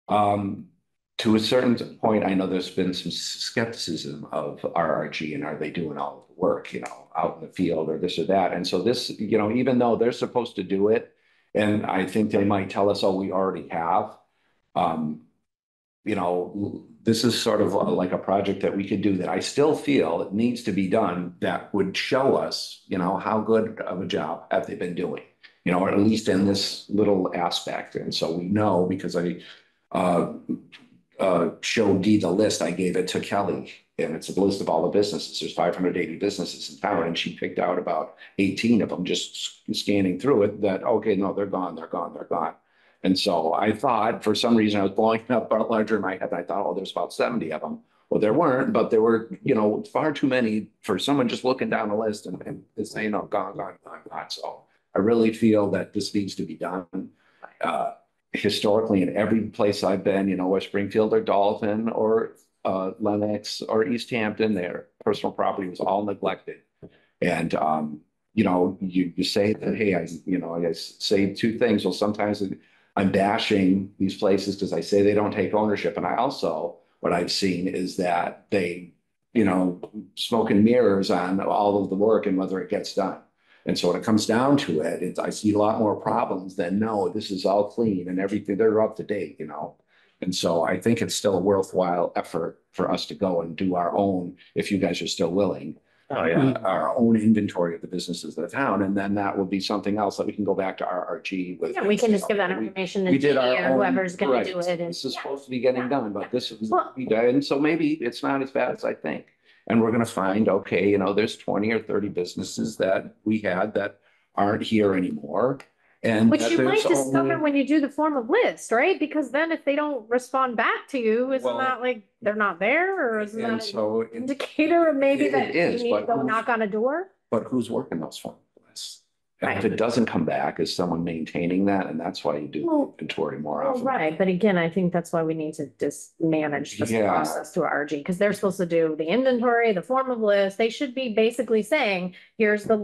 S1: to a certain point, I know there's been some skepticism of RRG and are they doing all of the work, you know, out in the field or this or that. And so this, you know, even though they're supposed to do it, and I think they might tell us, oh, we already have, you know, this is sort of like a project that we could do that I still feel it needs to be done that would show us, you know, how good of a job have they been doing, you know, or at least in this little aspect. And so we know because I showed Dee the list, I gave it to Kelly, and it's a list of all the businesses. There's 580 businesses in town, and she picked out about 18 of them just scanning through it that, okay, no, they're gone, they're gone, they're gone. And so I thought, for some reason, I was blowing up larger in my head. I thought, oh, there's about 70 of them. Well, there weren't, but there were, you know, far too many for someone just looking down the list and saying, oh, gone, gone, gone, gone. So I really feel that this needs to be done. Historically, in every place I've been, you know, West Greenfield or Dalton or Lenox or East Hampton, their personal property was all neglected. And, you know, you say that, hey, I say two things. Well, sometimes I'm bashing these places because I say they don't take ownership. And I also, what I've seen is that they, you know, smoke and mirrors on all of the work and whether it gets done. And so when it comes down to it, I see a lot more problems than no, this is all clean and everything, they're up to date, you know? And so I think it's still a worthwhile effort for us to go and do our own, if you guys are still willing,
S3: Oh, yeah.
S1: our own inventory of the businesses of the town. And then that will be something else that we can go back to RRG with.
S8: Yeah, we can just give that information to
S1: We did
S8: Dee
S1: our
S8: or
S1: own,
S8: whoever's gonna
S1: right.
S8: do it. And
S1: This is supposed to be getting done, but this is,
S8: Well-
S1: and so maybe it's not as bad as I think. And we're gonna find, okay, you know, there's 20 or 30 businesses that we had that aren't here anymore. And
S8: which
S1: that
S8: you might
S1: there's
S8: discover
S1: only-
S8: when you do the form of list, right? Because then if they don't respond back to you, isn't
S1: Well-
S8: that like they're not there, or isn't
S1: And
S8: that an
S1: so,
S8: indicator of maybe
S1: It
S8: that you
S1: is,
S8: need to
S1: but
S8: go
S1: who's-
S8: knock on a door?
S1: but who's working those form lists? And if
S8: Right.
S1: it doesn't come back, is someone maintaining that? And that's why you do
S8: Well-
S1: inventory more
S8: Well,
S1: often.
S8: right, but again, I think that's why we need to just manage this
S1: Yeah.
S8: process through RG, because they're supposed to do the inventory, the form of list. They should be basically saying, here's the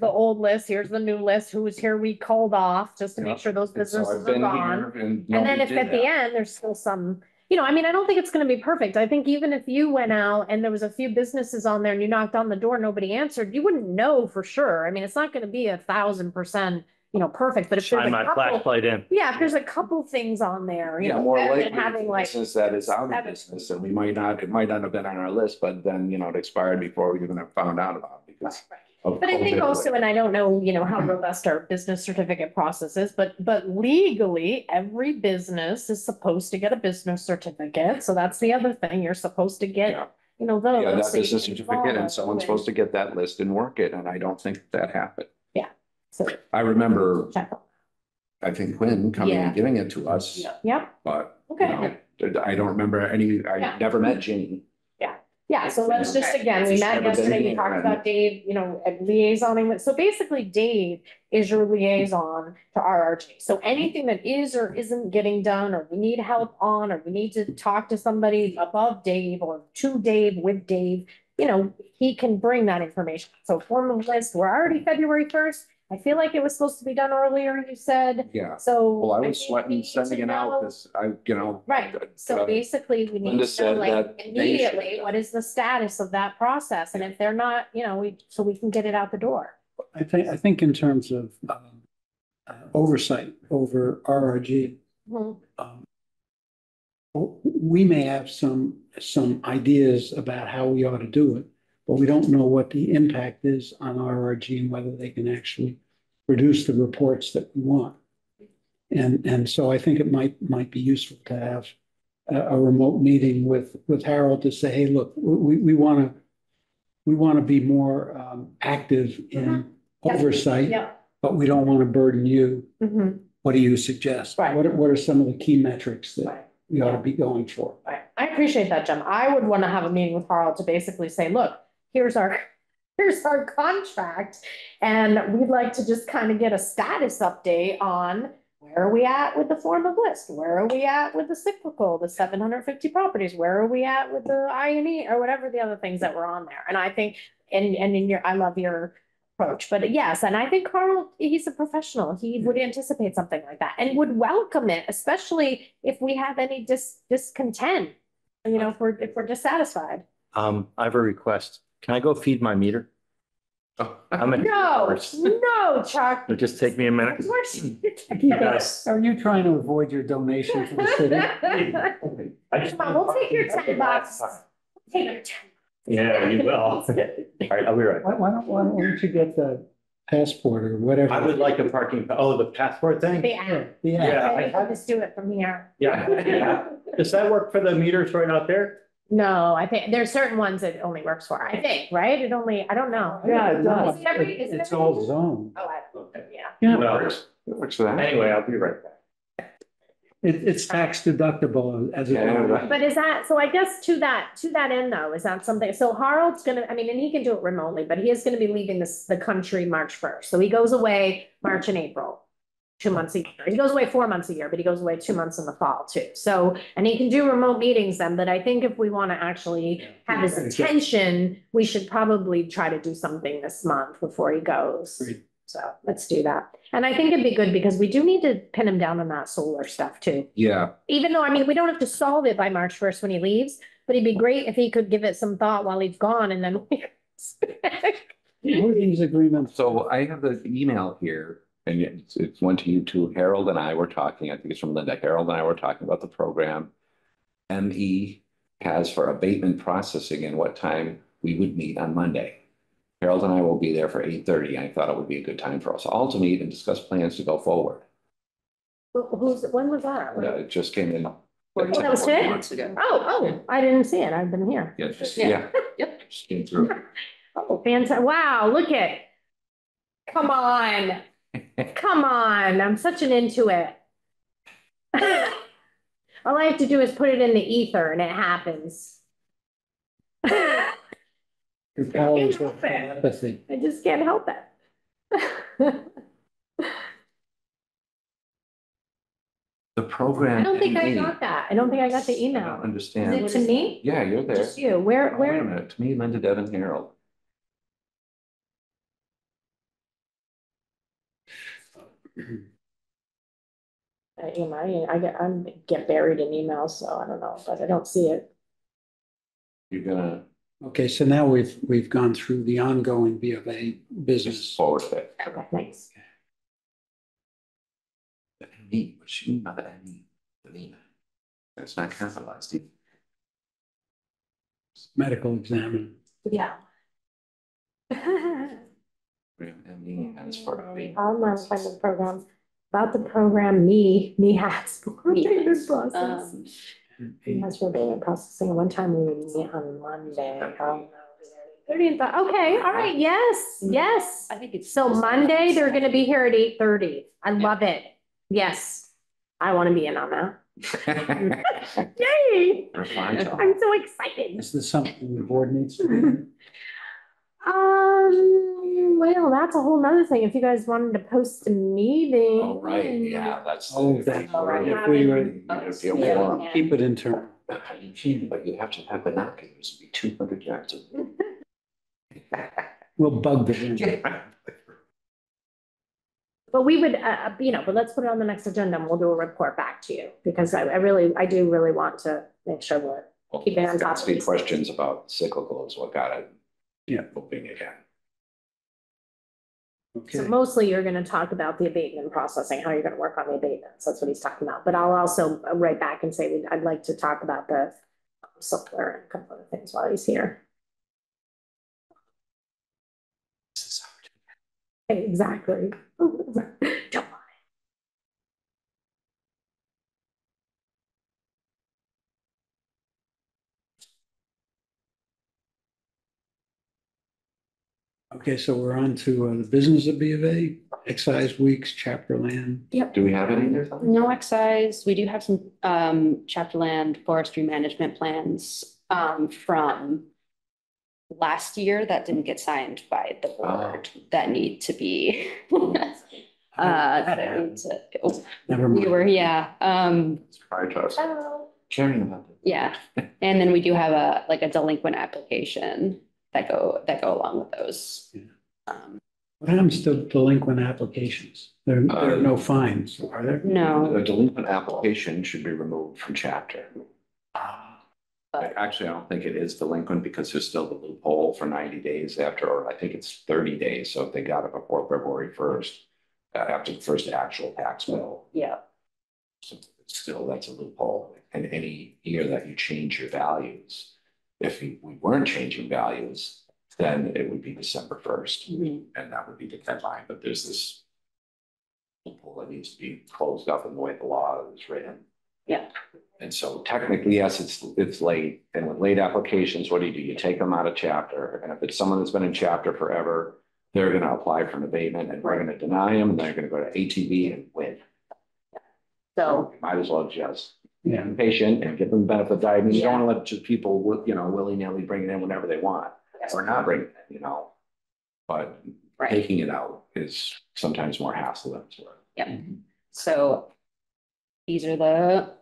S8: old list, here's the new list, who was here we called off, just to
S1: Yeah.
S8: make sure those
S1: And so I've
S8: businesses are
S1: been
S8: gone.
S1: here and
S8: And then
S1: nobody
S8: if
S1: did
S8: at the
S1: that.
S8: end, there's still some, you know, I mean, I don't think it's gonna be perfect. I think even if you went out and there was a few businesses on there and you knocked on the door, nobody answered, you wouldn't know for sure. I mean, it's not gonna be 1,000%, you know, perfect, but if there's
S3: Shine
S8: a
S3: my
S8: couple,
S3: flashlight in.
S8: yeah, if there's a couple things on there, you
S1: Yeah,
S8: know,
S1: more
S8: better
S1: likely,
S8: than having like.
S1: business that is out of
S8: seven.
S1: business, and it might not have been on our list, but then, you know, it expired before we even have found out about it because of
S8: But I think
S1: COVID.
S8: also, and I don't know, you know, how robust our business certificate process is, but legally, every business is supposed to get a business certificate. So that's the other thing, you're supposed to
S1: Yeah.
S8: get, you know, those.
S1: Yeah, that
S8: so you
S1: business
S8: can
S1: certificate,
S8: follow
S1: and someone's supposed to get that list and work it, and I don't think that happened.
S8: So,
S1: I remember,
S8: check.
S1: I think Quinn coming
S8: Yeah.
S1: and giving it to us,
S8: Yep,
S1: but, you
S8: okay.
S1: know, I don't remember any, I
S8: Yeah.
S1: never met Ginny.
S8: Yeah, so let's just, again, we met
S1: Never been
S8: yesterday, we
S1: here,
S8: talked
S1: and-
S8: about Dave, you know, liaisoning with, so basically Dave is your liaison to RRG. So anything that is or isn't getting done, or we need help on, or we need to talk to somebody above Dave or to Dave with Dave, you know, he can bring that information. So form of list, we're already February 1st. I feel like it was supposed to be done earlier, you said,
S1: Yeah,
S8: so.
S1: well, I was
S8: think we
S1: sweating
S8: need
S1: sending
S8: to
S1: it out
S8: know-
S1: because I, you know.
S8: Right, so basically we need
S1: Linda
S8: to know
S1: said
S8: like
S1: that they should-
S8: immediately, what is the status of that process? And if they're not, you know, so we can get it out the door.
S2: I think in terms of oversight over RRG, um, we may have some ideas about how we ought to do it, but we don't know what the impact is on RRG and whether they can actually produce the reports that we want. And so I think it might be useful to have a remote meeting with Harold to say, hey, look, we want to be more active in oversight,
S8: Yeah.
S2: but we don't want to burden you.
S8: Mhm.
S2: What do you suggest?
S8: Right.
S2: What are some of the key metrics that
S8: Right.
S2: we ought to be going for?
S8: Right. I appreciate that, Jim. I would want to have a meeting with Carl to basically say, look, here's our here's our contract. And we'd like to just kind of get a status update on where are we at with the form of list? Where are we at with the cyclical, the 750 properties? Where are we at with the I&E or whatever the other things that were on there? And I think, and in your, I love your approach, but yes, and I think Carl, he's a professional. He would anticipate something like that and would welcome it, especially if we have any discontent, you know, if we're dissatisfied.
S3: I have a request. Can I go feed my meter? I'm in.
S8: No, Chuck.
S3: It'll just take me a minute.
S8: Of course you
S3: Yes.
S2: Are you trying to avoid your donation to the city?
S8: Come on, we'll take your $10. Take your 10.
S3: Yeah, you will. All right, I'll be right back.
S2: Why don't you get the passport or whatever?
S3: I would like a parking, the passport thing?
S8: The app.
S3: Yeah, I
S8: I can just do it from here.
S3: Yeah. Does that work for the meters right out there?
S8: No, I think there's certain ones it only works for, I think, right? It only, I don't know.
S3: Yeah, it does.
S8: Is it is it
S2: It's
S8: every-
S2: all zoned.
S8: Oh, I, yeah.
S2: Yeah,
S3: Well,
S1: It works for that.
S3: anyway, I'll be right back.
S2: it's tax deductible as
S1: Yeah,
S2: a.
S1: right.
S8: But is that, so I guess to that end though, is that something, so Harold's gonna, I mean, and he can do it remotely, but he is gonna be leaving the country March 1st. So he goes away March and April, 2 months a year. He goes away 4 months a year, but he goes away 2 months in the fall too. So, and he can do remote meetings then, but I think if we want to actually have his attention, we should probably try to do something this month before he goes.
S2: Great.
S8: So let's do that. And I think it'd be good because we do need to pin him down on that solar stuff too.
S1: Yeah,
S8: Even though, I mean, we don't have to solve it by March 1st when he leaves, but it'd be great if he could give it some thought while he's gone and then.
S2: What are these agreements?
S1: so I have the email here and it's one to you too. Harold and I were talking, I think it's from Linda. Harold and I were talking about the program. ME has for abatement processing and what time we would meet on Monday. Harold and I will be there for 8:30. I thought it would be a good time for us all to meet and discuss plans to go forward.
S8: When was that?
S1: It just came in.
S8: Oh, that was today?
S9: Months ago.
S8: Oh, I didn't see it. I've been here.
S1: Yeah, just,
S9: Yeah.
S1: yeah. Just came through.
S8: Oh, fantastic. Wow, look at. Come on. Come on. I'm such an intuit. All I have to do is put it in the ether and it happens.
S2: Your powers of telepathy.
S8: I just can't help it.
S1: The program.
S8: I don't think I
S1: ME,
S8: got that. I don't think I got the
S1: I don't
S8: email. Is
S1: understand.
S8: it to me?
S1: Yeah, you're there.
S8: Just you.
S1: Oh, wait a
S8: Where?
S1: minute, to me, Linda, Devin, Harold.
S8: I get buried in emails, so I don't know, but I don't see it.
S1: You're gonna
S2: Okay, so now we've gone through the ongoing B of A
S1: just
S2: business.
S1: forward it.
S8: Okay, thanks.
S1: The ME, what you mean by the ME? The MEMA. It's not capitalized. either.
S2: Medical examiner.
S8: Yeah.
S1: ME has for abatement.
S8: I'm not finding the program. About the program, me has. Payment process. That's for payment processing. One time we would meet on Monday. 30th, okay, all right, yes.
S9: I think it's.
S8: So Monday, they're gonna be here at 8:30. I love it. Yes, I want to be in on that. Yay!
S1: Refined.
S8: I'm so excited.
S2: Is this something the board needs to do?
S8: Well, that's a whole nother thing. If you guys wanted to post a meeting.
S1: Oh, right, yeah, that's.
S2: Oh, that-
S8: if
S2: we were-
S8: Yeah.
S2: Keep it internal.
S1: But you have to have binoculars, it'd be 200 yards.
S2: We'll bug them.
S8: But we would, but let's put it on the next agenda and we'll do a report back to you because I do really want to make sure we're keeping on top of
S1: Asking
S8: these
S1: questions about cyclical is what got it.
S2: Yeah.
S1: Moving again.
S8: So
S2: Okay,
S8: mostly you're gonna talk about the abatement processing, how you're gonna work on the abatements. That's what he's talking about. But I'll also write back and say, I'd like to talk about the solar and a couple of things while he's here. Exactly. Don't worry.
S2: okay, so we're on to the business of B of A, excise weeks, chapter land.
S1: Do we have any there?
S9: No excise. We do have some chapter land forestry management plans from last year that didn't get signed by the board that need to be. That need to-
S2: Never
S9: We
S2: mind.
S9: were, yeah,
S1: It's prior to us caring about it.
S9: yeah. And then we do have a delinquent application that go along with those.
S2: What happens to delinquent applications? There are no fines, are there?
S9: No,
S1: A delinquent application should be removed from chapter. Actually, I don't think it is delinquent because there's still the loophole for 90 days after, or I think it's 30 days. So if they got it before February 1st, after the first actual tax bill,
S9: yeah,
S1: so still that's a loophole. And any year that you change your values, if we weren't changing values, then it would be December 1st.
S9: Mhm.
S1: And that would be the deadline. But there's this loophole that needs to be closed up in the way the law is written.
S9: yeah,
S1: And so technically, yes, it's late. And with late applications, what do? You take them out of chapter. And if it's someone that's been in chapter forever, they're going to apply for an abatement and we're going to deny them. They're going to go to ATV and win.
S9: so,
S1: Might as well just
S2: Yeah.
S1: be patient and give them the benefit of the doubt. I mean, you don't want to let just people, willy-nilly bring it in whenever they want or not bring it, But
S9: right,
S1: taking it out is sometimes more hassle than it's worth.
S9: yeah. So these are the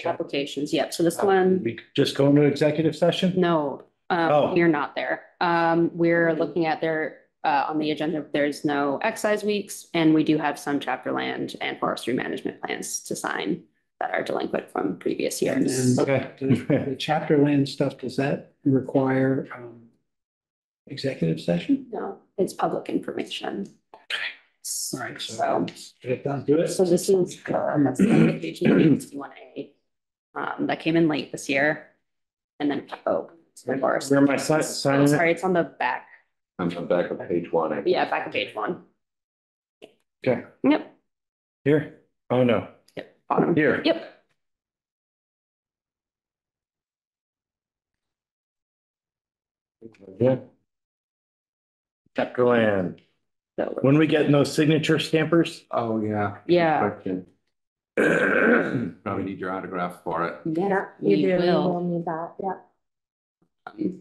S9: applications. Yep. So this one,
S3: We just go into executive session?
S9: no,
S3: Oh.
S9: we're not there. We're looking at on the agenda, there's no excise weeks, and we do have some chapter land and forestry management plans to sign that are delinquent from previous
S2: And
S9: years.
S2: then
S3: Okay.
S2: the chapter land stuff, does that require executive session?
S9: No, it's public information.
S2: All right,
S9: So,
S2: so get it done. Do it.
S9: so this is, that's the application 61A. That came in late this year. And then, of course.
S3: Where am I signing it?
S9: Sorry, it's on the back.
S1: I'm back on page 1.
S9: Yeah, back of page 1.
S3: Okay,
S9: Yep,
S3: here. Oh, no,
S9: yep, bottom.
S3: here.
S9: Yep.
S3: Yeah. Chapter land.
S9: So,
S3: When we getting those signature stampers?
S1: Oh, yeah.
S9: yeah,
S1: Question. Probably need your autograph for it.
S9: yeah,
S8: You
S9: we
S8: do,
S9: will.
S8: we'll need that, yeah.
S9: Okay.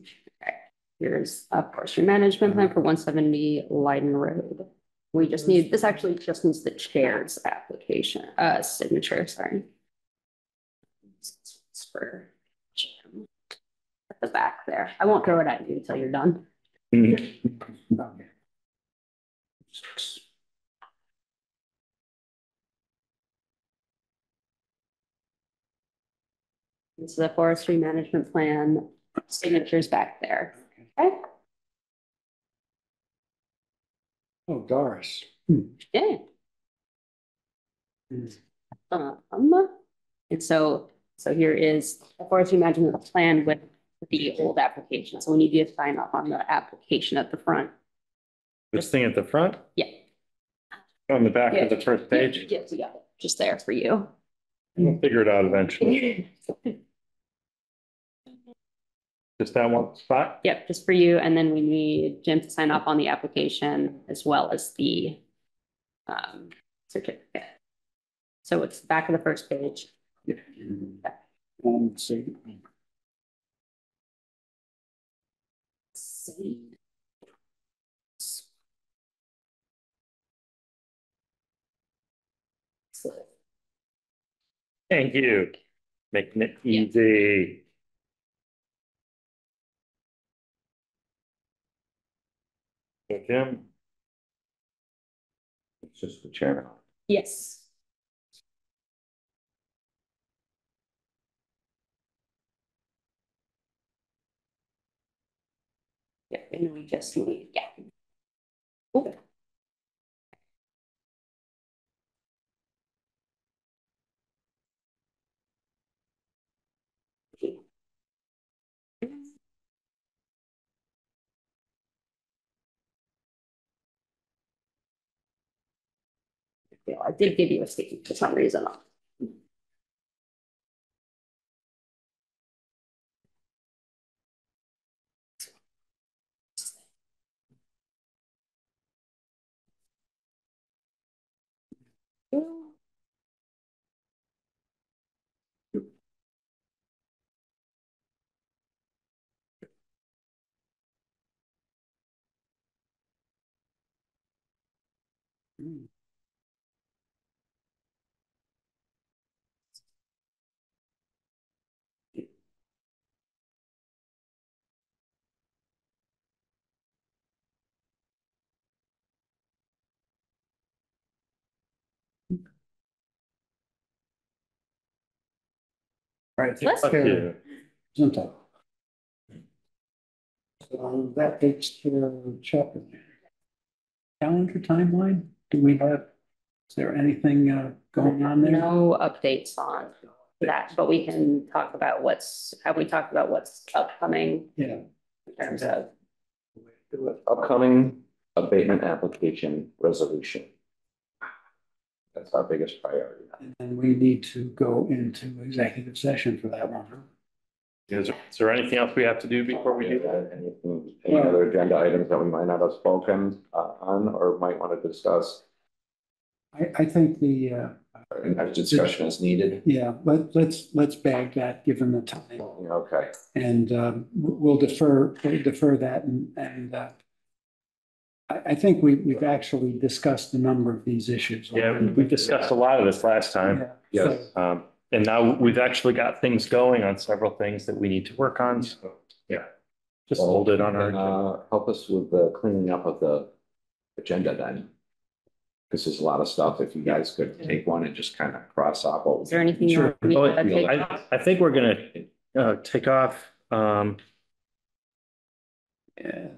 S9: Here's a forestry management plan for 170 Leiden Road. We just need, this actually just needs the chair's application, signature, sorry. It's for Jim. At the back there. I won't throw it at you until you're done.
S2: Okay.
S9: This is the forestry management plan, signatures back there. Okay,
S2: Oh, Doris.
S9: yeah. And so here is the forestry management plan with the old application. So we need you to sign off on the application at the front.
S3: This thing at the front,
S9: Yeah.
S3: on the back of the first page.
S9: Yes, we got it. Just there for you.
S3: We'll figure it out eventually. Just that one spot?
S9: Yep, just for you. And then we need Jim to sign off on the application as well as the certificate. So it's back of the first page.
S2: See.
S3: Thank you. Making it
S9: Yeah.
S3: easy. So Jim,
S1: It's just the chairman.
S9: Yes. Yeah, and we just need, yeah. Ooh. Yeah, I did give you a statement for some reason.
S2: Right.
S8: Let's-
S2: Isn't it? So that takes care of chapter. Calendar timeline, do we have, is there anything going on there?
S9: No updates on that, but we can talk about have we talked about what's upcoming
S2: Yeah.
S9: in terms of,
S1: Upcoming abatement application resolution. That's our biggest priority.
S2: And then we need to go into executive session for that one. Huh?
S3: Is there anything else we have to do before we do that?
S1: Any other agenda items that we might not have spoken on or might want to discuss?
S2: I think the,
S1: And that discussion is needed.
S2: yeah, let's bag that, given the time.
S1: Okay.
S2: And we'll defer that and I think we've actually discussed a number of these issues.
S3: Yeah, we discussed a lot of this last time.
S2: Yeah.
S1: Yes.
S3: And now we've actually got things going on several things that we need to work on. So, yeah. Just hold it on our agenda.
S1: Help us with the cleaning up of the agenda then. Because there's a lot of stuff. If you guys could take one and just kind of cross off.
S9: is there anything?
S2: Sure.
S9: we
S3: Oh,
S9: gotta take off?
S3: I think we're gonna take off.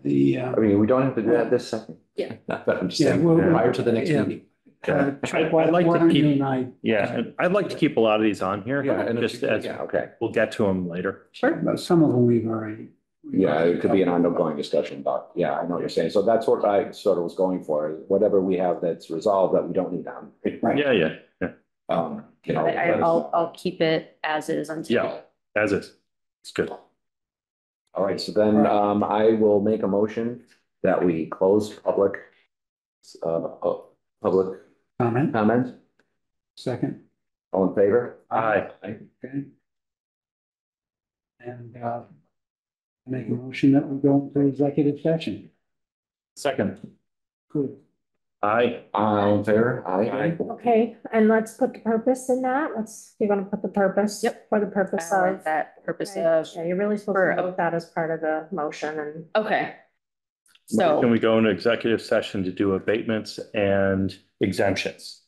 S2: The,
S1: I mean, we don't have to do that this second.
S9: Yeah.
S1: But I'm just
S2: Yeah,
S1: saying,
S2: we'll-
S1: prior to the next
S2: yeah.
S1: meeting.
S3: I'd
S2: why
S3: like to
S2: don't you
S3: keep,
S2: and I,
S3: yeah, and I'd like to keep a lot of these on here.
S1: Yeah, and
S3: Just as,
S1: yeah, okay.
S3: we'll get to them later.
S2: some of them we've already.
S1: Yeah, it could be an ongoing discussion about, yeah, I know what you're saying. So that's what I sort of was going for, whatever we have that's resolved that we don't need on.
S2: Right.
S3: Yeah.
S1: You know,
S9: I'll keep it as is until.
S3: Yeah. As is. It's good.
S1: all right, so then I will make a motion that we close public
S2: Comment,
S1: comment.
S2: second,
S1: All in favor?
S3: Aye.
S2: okay. And make a motion that we go into executive session.
S3: Second.
S2: Good.
S3: Aye.
S1: All in favor? Aye.
S8: Okay, and let's put the purpose in that. You're gonna put the purpose.
S9: Yep.
S8: For the purpose
S9: I
S8: of.
S9: like that purpose
S8: Okay.
S9: of,
S8: Yeah, you're really supposed
S9: for-
S8: to vote that as part of the motion and.
S9: okay.
S3: Can
S9: So,
S3: we go into executive session to do abatements and exemptions?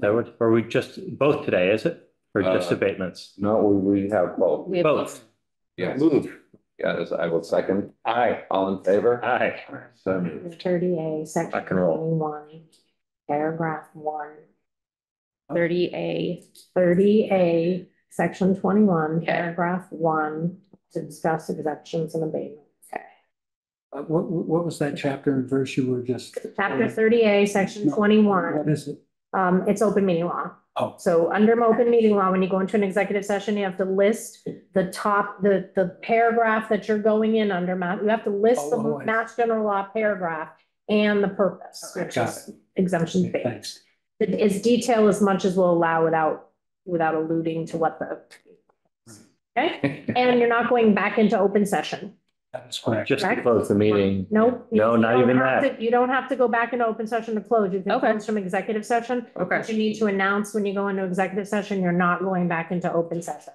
S3: That would, or we just, both today, is it? Or just abatements?
S1: No, we have both.
S9: we have
S3: Both.
S1: Yes.
S3: Move.
S1: Yes, I will second.
S3: Aye.
S1: All in favor?
S3: Aye.
S1: So
S8: 30A, section
S3: Rock and roll.
S8: 21, paragraph 1.
S9: 30A,
S8: 30A, section 21,
S9: Okay.
S8: paragraph 1, to discuss exemptions and abatements.
S2: What was that chapter and verse you were just?
S8: Chapter 30A, section
S2: No.
S8: 21,
S2: What is it?
S8: it's open meeting law.
S2: Oh.
S8: So under open meeting law, when you go into an executive session, you have to list the top, the paragraph that you're going in under, you have to list the
S2: Oh, I see.
S8: Mass General Law paragraph and the purpose,
S2: Okay,
S8: which
S2: got
S8: is exemption
S2: Okay,
S8: abatement.
S2: thanks.
S8: It's detail as much as we'll allow without alluding to what the. Okay, and you're not going back into open session.
S2: That's correct.
S3: Just to
S8: Correct.
S3: close the meeting.
S8: Nope.
S3: No,
S8: you
S3: not
S8: don't
S3: even
S8: have
S3: that.
S8: to- You don't have to go back into open session to close. You can
S9: Okay.
S8: close from executive session.
S9: Okay.
S8: But you need to announce when you go into executive session, you're not going back into open session.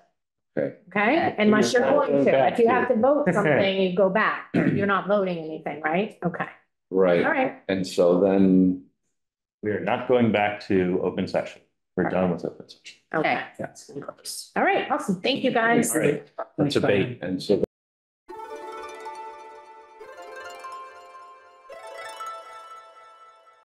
S1: Okay.
S8: Okay, unless you're
S3: You're not
S8: going
S3: going
S8: to.
S3: back
S8: If you have
S3: to.
S8: to vote something, you go back. You're not voting anything, right? Okay, all
S1: Right,
S8: right.
S1: and so then,
S3: We are not going back to open session. We're done with open session.
S8: Okay.
S9: okay.
S8: All right, awesome. Thank you, guys.
S3: All right. Let's
S2: Thanks, Brian.
S3: abate.
S1: and so